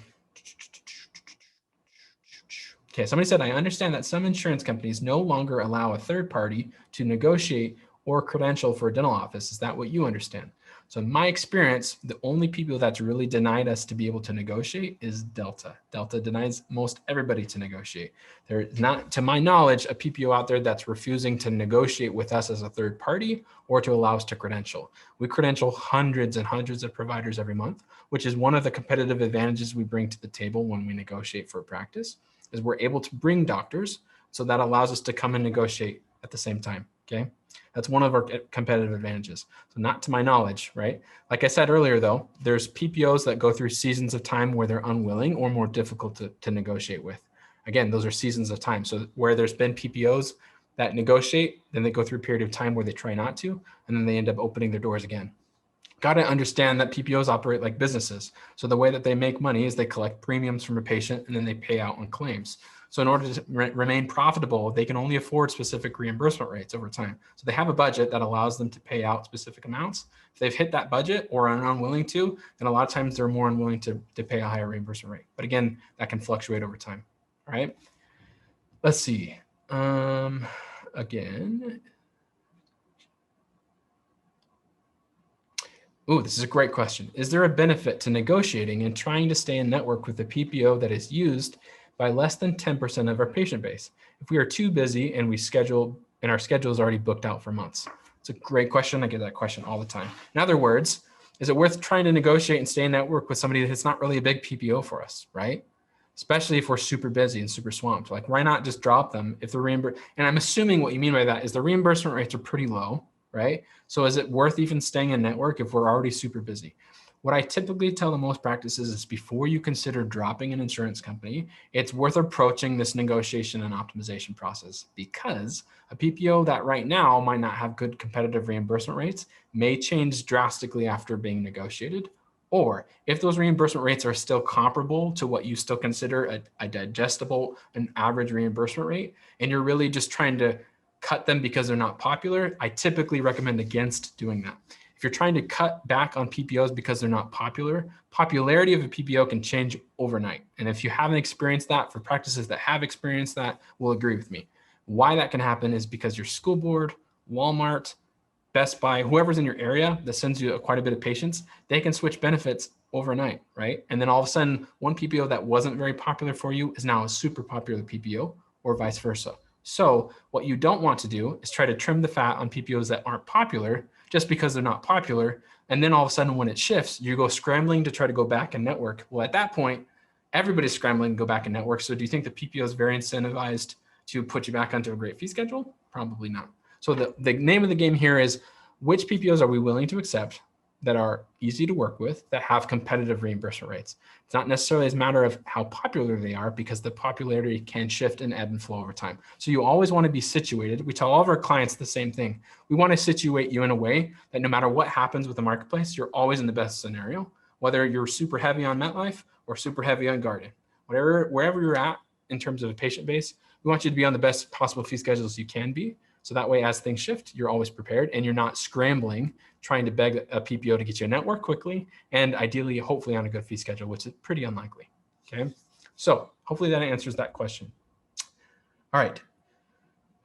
somebody said, I understand that some insurance companies no longer allow a third party to negotiate or credential for a dental office. Is that what you understand? So in my experience, the only people that's really denied us to be able to negotiate is Delta. Delta denies most everybody to negotiate. There's not, to my knowledge, a PPO out there that's refusing to negotiate with us as a third party or to allow us to credential. We credential hundreds and hundreds of providers every month, which is one of the competitive advantages we bring to the table when we negotiate for a practice, is we're able to bring doctors. So that allows us to come and negotiate at the same time, okay? That's one of our competitive advantages. So not to my knowledge, right? Like I said earlier, though, there's PPOs that go through seasons of time where they're unwilling or more difficult to negotiate with. Again, those are seasons of time. So where there's been PPOs that negotiate, then they go through a period of time where they try not to, and then they end up opening their doors again. Got to understand that PPOs operate like businesses. So the way that they make money is they collect premiums from a patient and then they pay out on claims. So in order to remain profitable, they can only afford specific reimbursement rates over time. So they have a budget that allows them to pay out specific amounts. If they've hit that budget or are unwilling to, then a lot of times they're more unwilling to pay a higher reimbursement rate. But again, that can fluctuate over time. All right. Let's see. Again. Ooh, this is a great question. Is there a benefit to negotiating and trying to stay in network with a PPO that is used by less than 10% of our patient base if we are too busy and our schedule is already booked out for months? It's a great question. I get that question all the time. In other words, is it worth trying to negotiate and stay in network with somebody that's not really a big PPO for us, right? Especially if we're super busy and super swamped. Like, why not just drop them if the reimbursement, and I'm assuming what you mean by that is the reimbursement rates are pretty low, right? So is it worth even staying in network if we're already super busy? What I typically tell the most practices is before you consider dropping an insurance company, it's worth approaching this negotiation and optimization process, because a PPO that right now might not have good competitive reimbursement rates may change drastically after being negotiated. Or if those reimbursement rates are still comparable to what you still consider a digestible and average reimbursement rate, and you're really just trying to cut them because they're not popular, I typically recommend against doing that. If you're trying to cut back on PPOs because they're not popular, popularity of a PPO can change overnight. And if you haven't experienced that, for practices that have experienced that, will agree with me. Why that can happen is because your school board, Walmart, Best Buy, whoever's in your area that sends you quite a bit of patients, they can switch benefits overnight, right? And then all of a sudden, one PPO that wasn't very popular for you is now a super popular PPO, or vice versa. So what you don't want to do is try to trim the fat on PPOs that aren't popular just because they're not popular. And then all of a sudden when it shifts, you go scrambling to try to go back and network. Well, at that point, everybody's scrambling to go back and network. So do you think the PPO is very incentivized to put you back onto a great fee schedule? Probably not. So the name of the game here is, which PPOs are we willing to accept that are easy to work with, that have competitive reimbursement rates? It's not necessarily a matter of how popular they are, because the popularity can shift and ebb and flow over time. So you always want to be situated. We tell all of our clients the same thing. We want to situate you in a way that no matter what happens with the marketplace, you're always in the best scenario, whether you're super heavy on MetLife or super heavy on Garden. Wherever you're at in terms of a patient base, we want you to be on the best possible fee schedules you can be. So that way, as things shift, you're always prepared and you're not scrambling, trying to beg a PPO to get you a network quickly and ideally, hopefully on a good fee schedule, which is pretty unlikely. Okay. So hopefully that answers that question. All right.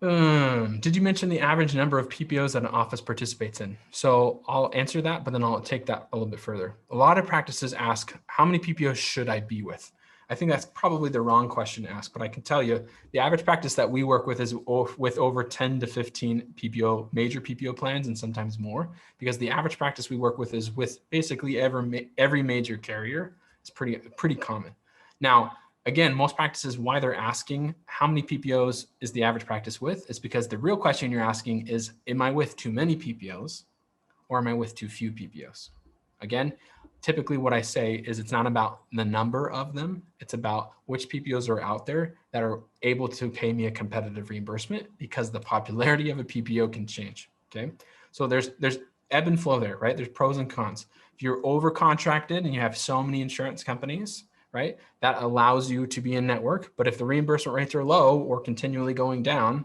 Did you mention the average number of PPOs that an office participates in? So I'll answer that, but then I'll take that a little bit further. A lot of practices ask, how many PPOs should I be with? I think that's probably the wrong question to ask, but I can tell you the average practice that we work with is with over 10 to 15 PPO, major PPO plans, and sometimes more, because the average practice we work with is with basically every major carrier. It's pretty common. Now, again, most practices, why they're asking how many PPOs is the average practice with is because the real question you're asking is, am I with too many PPOs or am I with too few PPOs? Again, typically what I say is it's not about the number of them. It's about which PPOs are out there that are able to pay me a competitive reimbursement, because the popularity of a PPO can change, okay? So there's ebb and flow there, right? There's pros and cons. If you're over contracted and you have so many insurance companies, right, that allows you to be in network. But if the reimbursement rates are low or continually going down,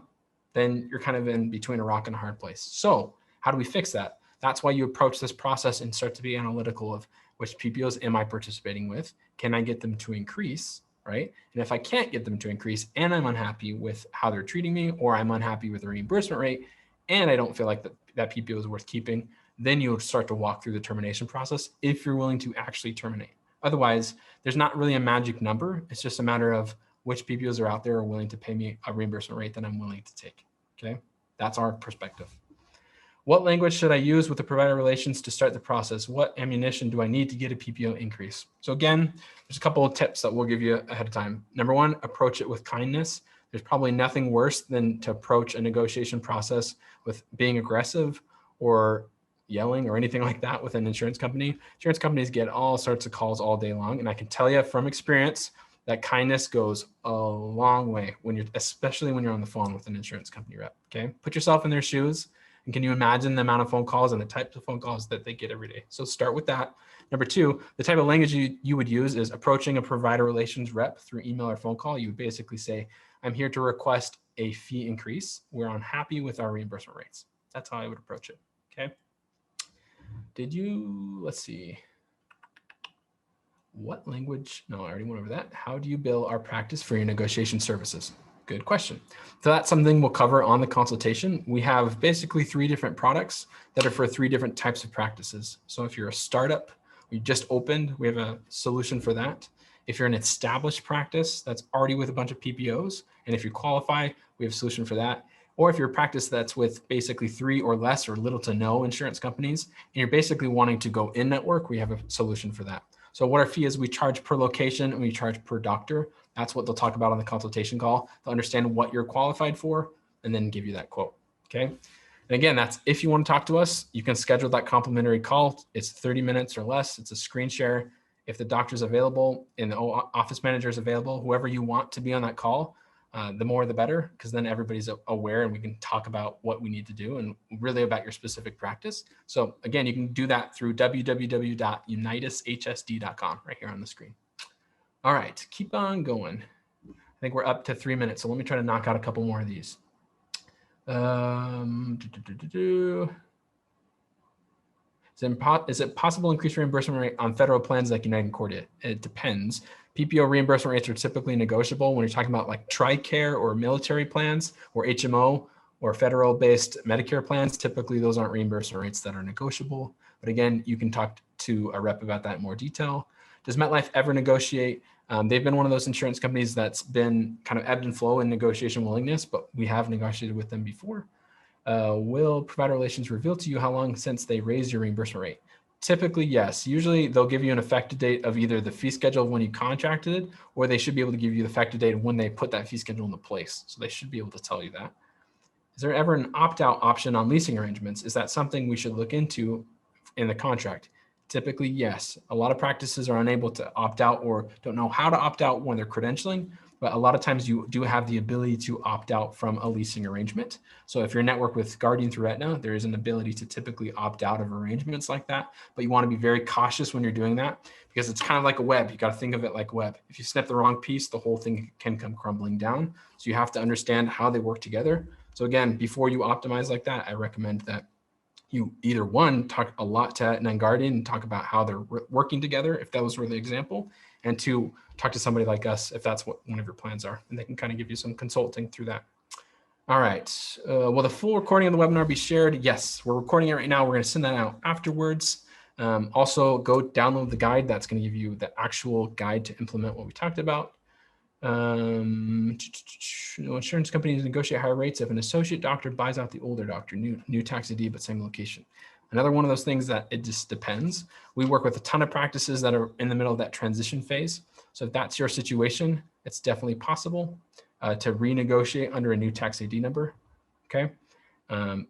then you're kind of in between a rock and a hard place. So how do we fix that? That's why you approach this process and start to be analytical of which PPOs am I participating with? Can I get them to increase, right? And if I can't get them to increase and I'm unhappy with how they're treating me, or I'm unhappy with the reimbursement rate and I don't feel like that PPO is worth keeping, then you'll start to walk through the termination process if you're willing to actually terminate. Otherwise, there's not really a magic number. It's just a matter of which PPOs are out there are willing to pay me a reimbursement rate that I'm willing to take, okay? That's our perspective. What language should I use with the provider relations to start the process? What ammunition do I need to get a PPO increase? So again, there's a couple of tips that we'll give you ahead of time. Number one, approach it with kindness. There's probably nothing worse than to approach a negotiation process with being aggressive or yelling or anything like that with an insurance company. Insurance companies get all sorts of calls all day long. And I can tell you from experience that kindness goes a long way especially when you're on the phone with an insurance company rep, okay? Put yourself in their shoes. And can you imagine the amount of phone calls and the types of phone calls that they get every day? So start with that. Number two, the type of language you would use is approaching a provider relations rep through email or phone call. You would basically say, I'm here to request a fee increase. We're unhappy with our reimbursement rates. That's how I would approach it, okay? Let's see. What language? No, I already went over that. How do you bill our practice for your negotiation services? Good question. So that's something we'll cover on the consultation. We have basically 3 different products that are for 3 different types of practices. So if you're a startup, we just opened, we have a solution for that. If you're an established practice that's already with a bunch of PPOs, and if you qualify, we have a solution for that. Or if you're a practice that's with basically 3 or less or little to no insurance companies, and you're basically wanting to go in network, we have a solution for that. So what our fee is, we charge per location and we charge per doctor. That's what they'll talk about on the consultation call. They'll understand what you're qualified for and then give you that quote, okay? And again, that's if you want to talk to us, you can schedule that complimentary call. It's 30 minutes or less. It's a screen share. If the doctor's available and the office manager is available, whoever you want to be on that call, the more the better, because then everybody's aware and we can talk about what we need to do and really about your specific practice. So again, you can do that through www.unitashsd.com right here on the screen. All right, keep on going. I think we're up to 3 minutes, so let me try to knock out a couple more of these. Is it possible to increase reimbursement rate on federal plans like United and Cordia? It depends. PPO reimbursement rates are typically negotiable when you're talking about like TRICARE or military plans or HMO or federal-based Medicare plans. Typically, those aren't reimbursement rates that are negotiable. But again, you can talk to a rep about that in more detail. Does MetLife ever negotiate? They've been one of those insurance companies that's been kind of ebbed and flow in negotiation willingness, but we have negotiated with them before. Will provider relations reveal to you how long since they raised your reimbursement rate? Typically, yes. Usually they'll give you an effective date of either the fee schedule of when you contracted it, or they should be able to give you the effective date of when they put that fee schedule into place. So they should be able to tell you that. Is there ever an opt-out option on leasing arrangements? Is that something we should look into in the contract? Typically, yes. A lot of practices are unable to opt out or don't know how to opt out when they're credentialing. but a lot of times you do have the ability to opt out from a leasing arrangement. So if you're networked with Guardian through Aetna, there is an ability to typically opt out of arrangements like that, but you want to be very cautious when you're doing that because it's kind of like a web. You got to think of it like a web. If you snip the wrong piece, the whole thing can come crumbling down. So you have to understand how they work together. So again, before you optimize like that, I recommend that you either one, talk a lot to Aetna and Guardian and talk about how they're working together, if that was really the example, and two, talk to somebody like us if that's what one of your plans are, and they can kind of give you some consulting through that. All right, will the full recording of the webinar be shared? Yes, we're recording it right now. We're going to send that out afterwards. Also, go download the guide. That's going to give you the actual guide to implement what we talked about. Insurance companies negotiate higher rates if an associate doctor buys out the older doctor, new tax ID, but same location. Another one of those things that it just depends. We work with a ton of practices that are in the middle of that transition phase. So if that's your situation, it's definitely possible to renegotiate under a new tax ID number. Okay.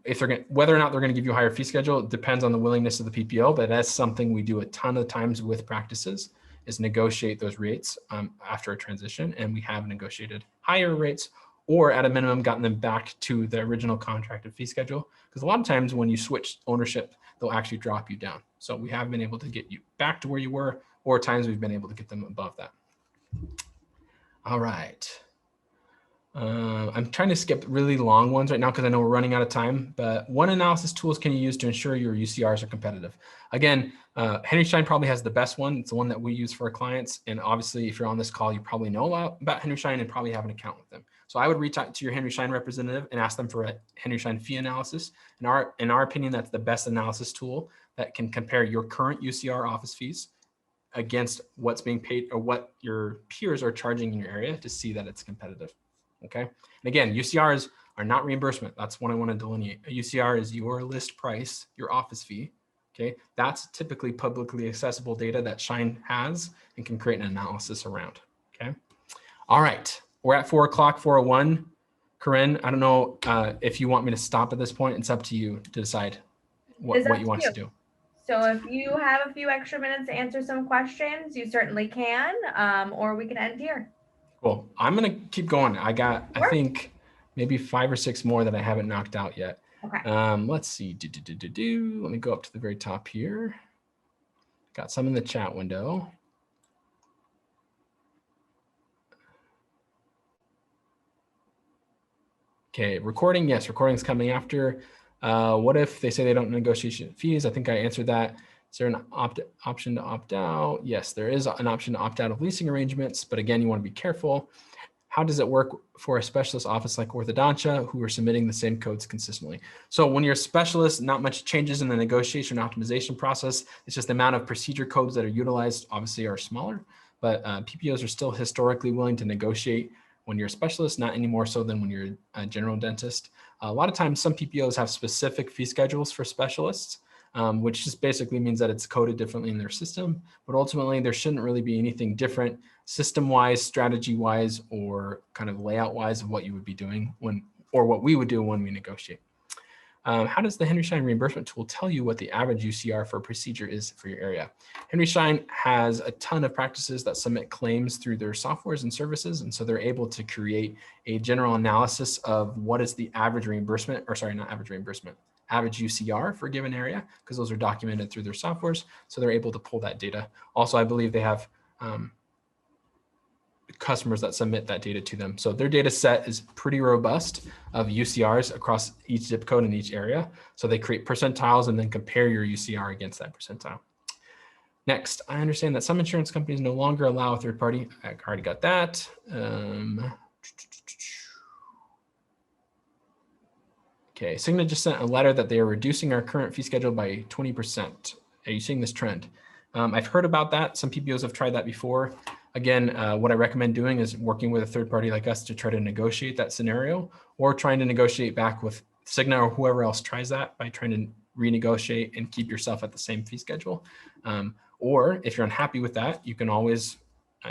If they're whether or not they're going to give you a higher fee schedule, it depends on the willingness of the PPO, but that's something we do a ton of times with practices is negotiate those rates after a transition. And we have negotiated higher rates or at a minimum gotten them back to the original contracted fee schedule. Because a lot of times when you switch ownership, they'll actually drop you down. So we have been able to get you back to where you were, or times we've been able to get them above that. All right. I'm trying to skip really long ones right now because I know we're running out of time, but what analysis tools can you use to ensure your UCRs are competitive? Again, Henry Schein probably has the best one. It's the one that we use for our clients. And obviously, if you're on this call, you probably know a lot about Henry Schein and probably have an account with them. So I would reach out to your Henry Schein representative and ask them for a Henry Schein fee analysis. In our opinion, that's the best analysis tool that can compare your current UCR office fees against what's being paid or what your peers are charging in your area to see that it's competitive. Okay. And again, UCRs are not reimbursement. That's what I want to delineate. A UCR is your list price, your office fee. Okay. That's typically publicly accessible data that Schein has and can create an analysis around. Okay. All right. We're at 4 o'clock, 4:01. Corinne, I don't know if you want me to stop at this point. It's up to you to decide what you want us to do. So if you have a few extra minutes to answer some questions, you certainly can, or we can end here. Cool. I'm going to keep going. I got, I think, maybe 5 or 6 more that I haven't knocked out yet. Okay. Let's see. Let me go up to the very top here. Got some in the chat window. Okay, recording. Yes, recording's coming after. What if they say they don't negotiate fees? I think I answered that. Is there an option to opt out? Yes, there is an option to opt out of leasing arrangements, but again, you want to be careful. How does it work for a specialist office like orthodontia who are submitting the same codes consistently? So when you're a specialist, not much changes in the negotiation optimization process. It's just the amount of procedure codes that are utilized obviously are smaller, but PPOs are still historically willing to negotiate when you're a specialist, not any more so than when you're a general dentist. A lot of times some PPOs have specific fee schedules for specialists, which just basically means that it's coded differently in their system, but ultimately there shouldn't really be anything different system-wise, strategy-wise, or kind of layout-wise of what you would be doing or what we would do when we negotiate. How does the Henry Schein reimbursement tool tell you what the average UCR for a procedure is for your area? Henry Schein has a ton of practices that submit claims through their softwares and services. And so they're able to create a general analysis of what is the average reimbursement, or sorry, not average reimbursement, average UCR for a given area, because those are documented through their softwares. So they're able to pull that data. Also, I believe they have customers that submit that data to them. So their data set is pretty robust of UCRs across each zip code in each area. So they create percentiles and then compare your UCR against that percentile. Next, I understand that some insurance companies no longer allow a third party. I already got that. Okay, Cigna just sent a letter that they are reducing our current fee schedule by 20%. Are you seeing this trend? I've heard about that. Some PPOs have tried that before. Again, what I recommend doing is working with a third party like us to try to negotiate that scenario, or trying to negotiate back with Cigna or whoever else tries that by trying to renegotiate and keep yourself at the same fee schedule. Or if you're unhappy with that, you can always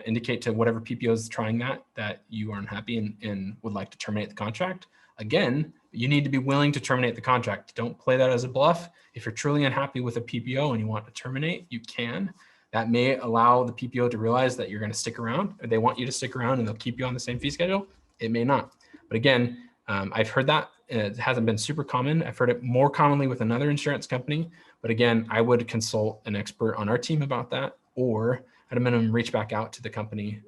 indicate to whatever PPO is trying that you are unhappy and would like to terminate the contract. Again, you need to be willing to terminate the contract. Don't play that as a bluff. If you're truly unhappy with a PPO and you want to terminate, you can. That may allow the PPO to realize that you're going to stick around, or they want you to stick around and they'll keep you on the same fee schedule. It may not. But again, I've heard that. It hasn't been super common. I've heard it more commonly with another insurance company. But again, I would consult an expert on our team about that, or at a minimum, reach back out to the company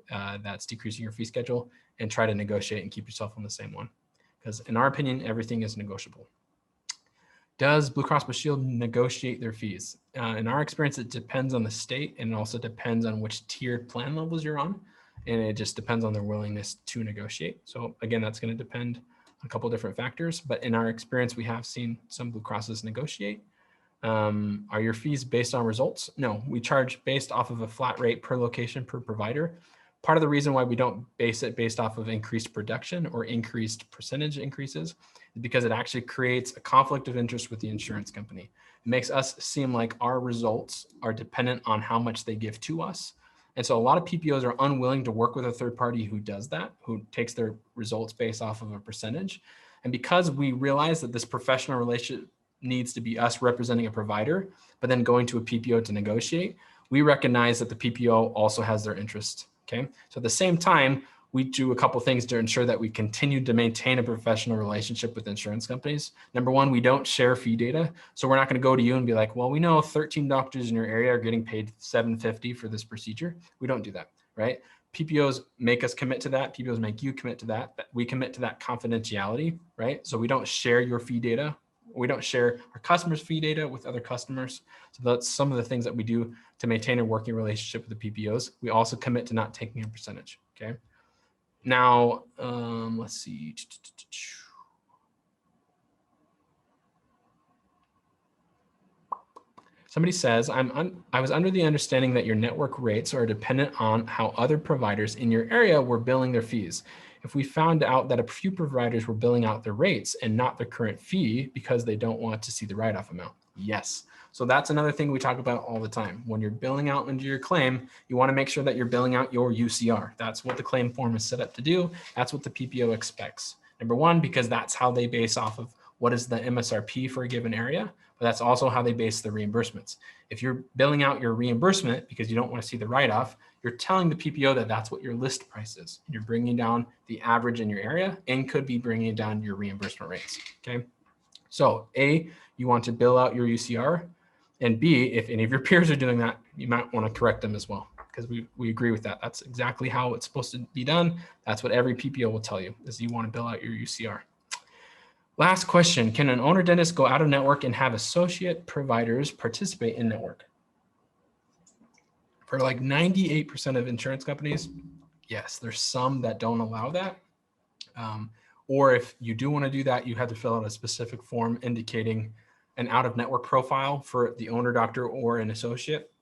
that's decreasing your fee schedule and try to negotiate and keep yourself on the same one. Because in our opinion, everything is negotiable. Does Blue Cross Blue Shield negotiate their fees? In our experience, it depends on the state, and it also depends on which tiered plan levels you're on. And it just depends on their willingness to negotiate. So again, that's going to depend on a couple of different factors. But in our experience, we have seen some Blue Crosses negotiate. Are your fees based on results? No, we charge based off of a flat rate per location per provider. Part of the reason why we don't base it based off of increased production or increased percentage increases is because it actually creates a conflict of interest with the insurance company. It makes us seem like our results are dependent on how much they give to us. And so a lot of PPOs are unwilling to work with a third party who does that, who takes their results based off of a percentage. And because we realize that this professional relationship needs to be us representing a provider, but then going to a PPO to negotiate, we recognize that the PPO also has their interest. Okay. So at the same time, we do a couple things to ensure that we continue to maintain a professional relationship with insurance companies. Number one, we don't share fee data. So we're not going to go to you and be like, well, we know 13 doctors in your area are getting paid $750 for this procedure. We don't do that, right? PPOs make us commit to that. PPOs make you commit to that. We commit to that confidentiality, right? So we don't share your fee data. We don't share our customers' fee data with other customers. So that's some of the things that we do to maintain a working relationship with the PPOs. We also commit to not taking a percentage, okay? Now, let's see. Somebody says, I was under the understanding that your network rates are dependent on how other providers in your area were billing their fees. If we found out that a few providers were billing out their rates and not their current fee because they don't want to see the write-off amount. Yes. So that's another thing we talk about all the time. When you're billing out into your claim, you want to make sure that you're billing out your UCR. That's what the claim form is set up to do. That's what the PPO expects. Number one, because that's how they base off of what is the MSRP for a given area, but that's also how they base the reimbursements. If you're billing out your reimbursement because you don't want to see the write-off, you're telling the PPO that that's what your list price is. You're bringing down the average in your area and could be bringing down your reimbursement rates, okay? So A, you want to bill out your UCR, and B, if any of your peers are doing that, you might want to correct them as well, because we agree with that. That's exactly how it's supposed to be done. That's what every PPO will tell you, is you want to bill out your UCR. Last question, can an owner dentist go out of network and have associate providers participate in network? For like 98% of insurance companies, yes, there's some that don't allow that. Or if you do want to do that, you have to fill out a specific form indicating an out-of-network profile for the owner doctor or an associate,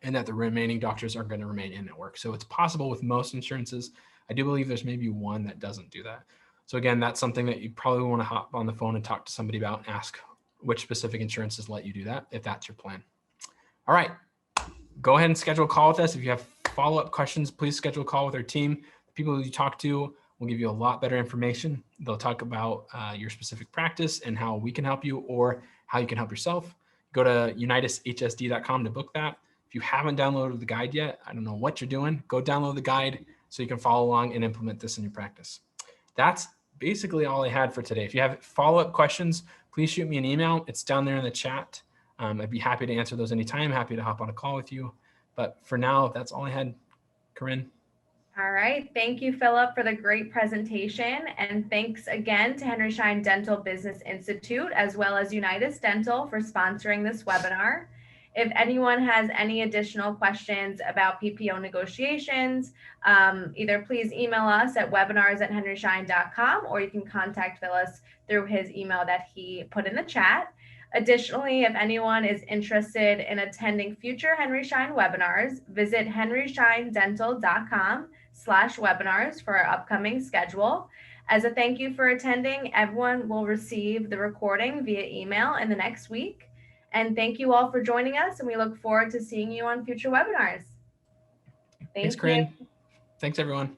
and that the remaining doctors are going to remain in network. So it's possible with most insurances. I do believe there's maybe one that doesn't do that. So again, that's something that you probably want to hop on the phone and talk to somebody about and ask which specific insurances let you do that, if that's your plan. All right, go ahead and schedule a call with us. If you have follow-up questions, please schedule a call with our team. The people you talk to will give you a lot better information. They'll talk about your specific practice and how we can help you or how you can help yourself. Go to unitashsd.com to book that. If you haven't downloaded the guide yet, I don't know what you're doing, go download the guide so you can follow along and implement this in your practice. That's basically all I had for today. If you have follow-up questions, please shoot me an email. It's down there in the chat. I'd be happy to answer those anytime. Happy to hop on a call with you. But for now, that's all I had. Corinne. All right. Thank you, Philip, for the great presentation. And thanks again to Henry Schein Dental Business Institute, as well as Unitas Dental for sponsoring this webinar. If anyone has any additional questions about PPO negotiations, either please email us at webinars@henryschein.com, or you can contact Phyllis through his email that he put in the chat. Additionally, if anyone is interested in attending future Henry Schein webinars, visit henryscheindental.com/webinars for our upcoming schedule. As a thank you for attending, everyone will receive the recording via email in the next week. And thank you all for joining us, and we look forward to seeing you on future webinars. Thanks, Corinne. Thanks, everyone.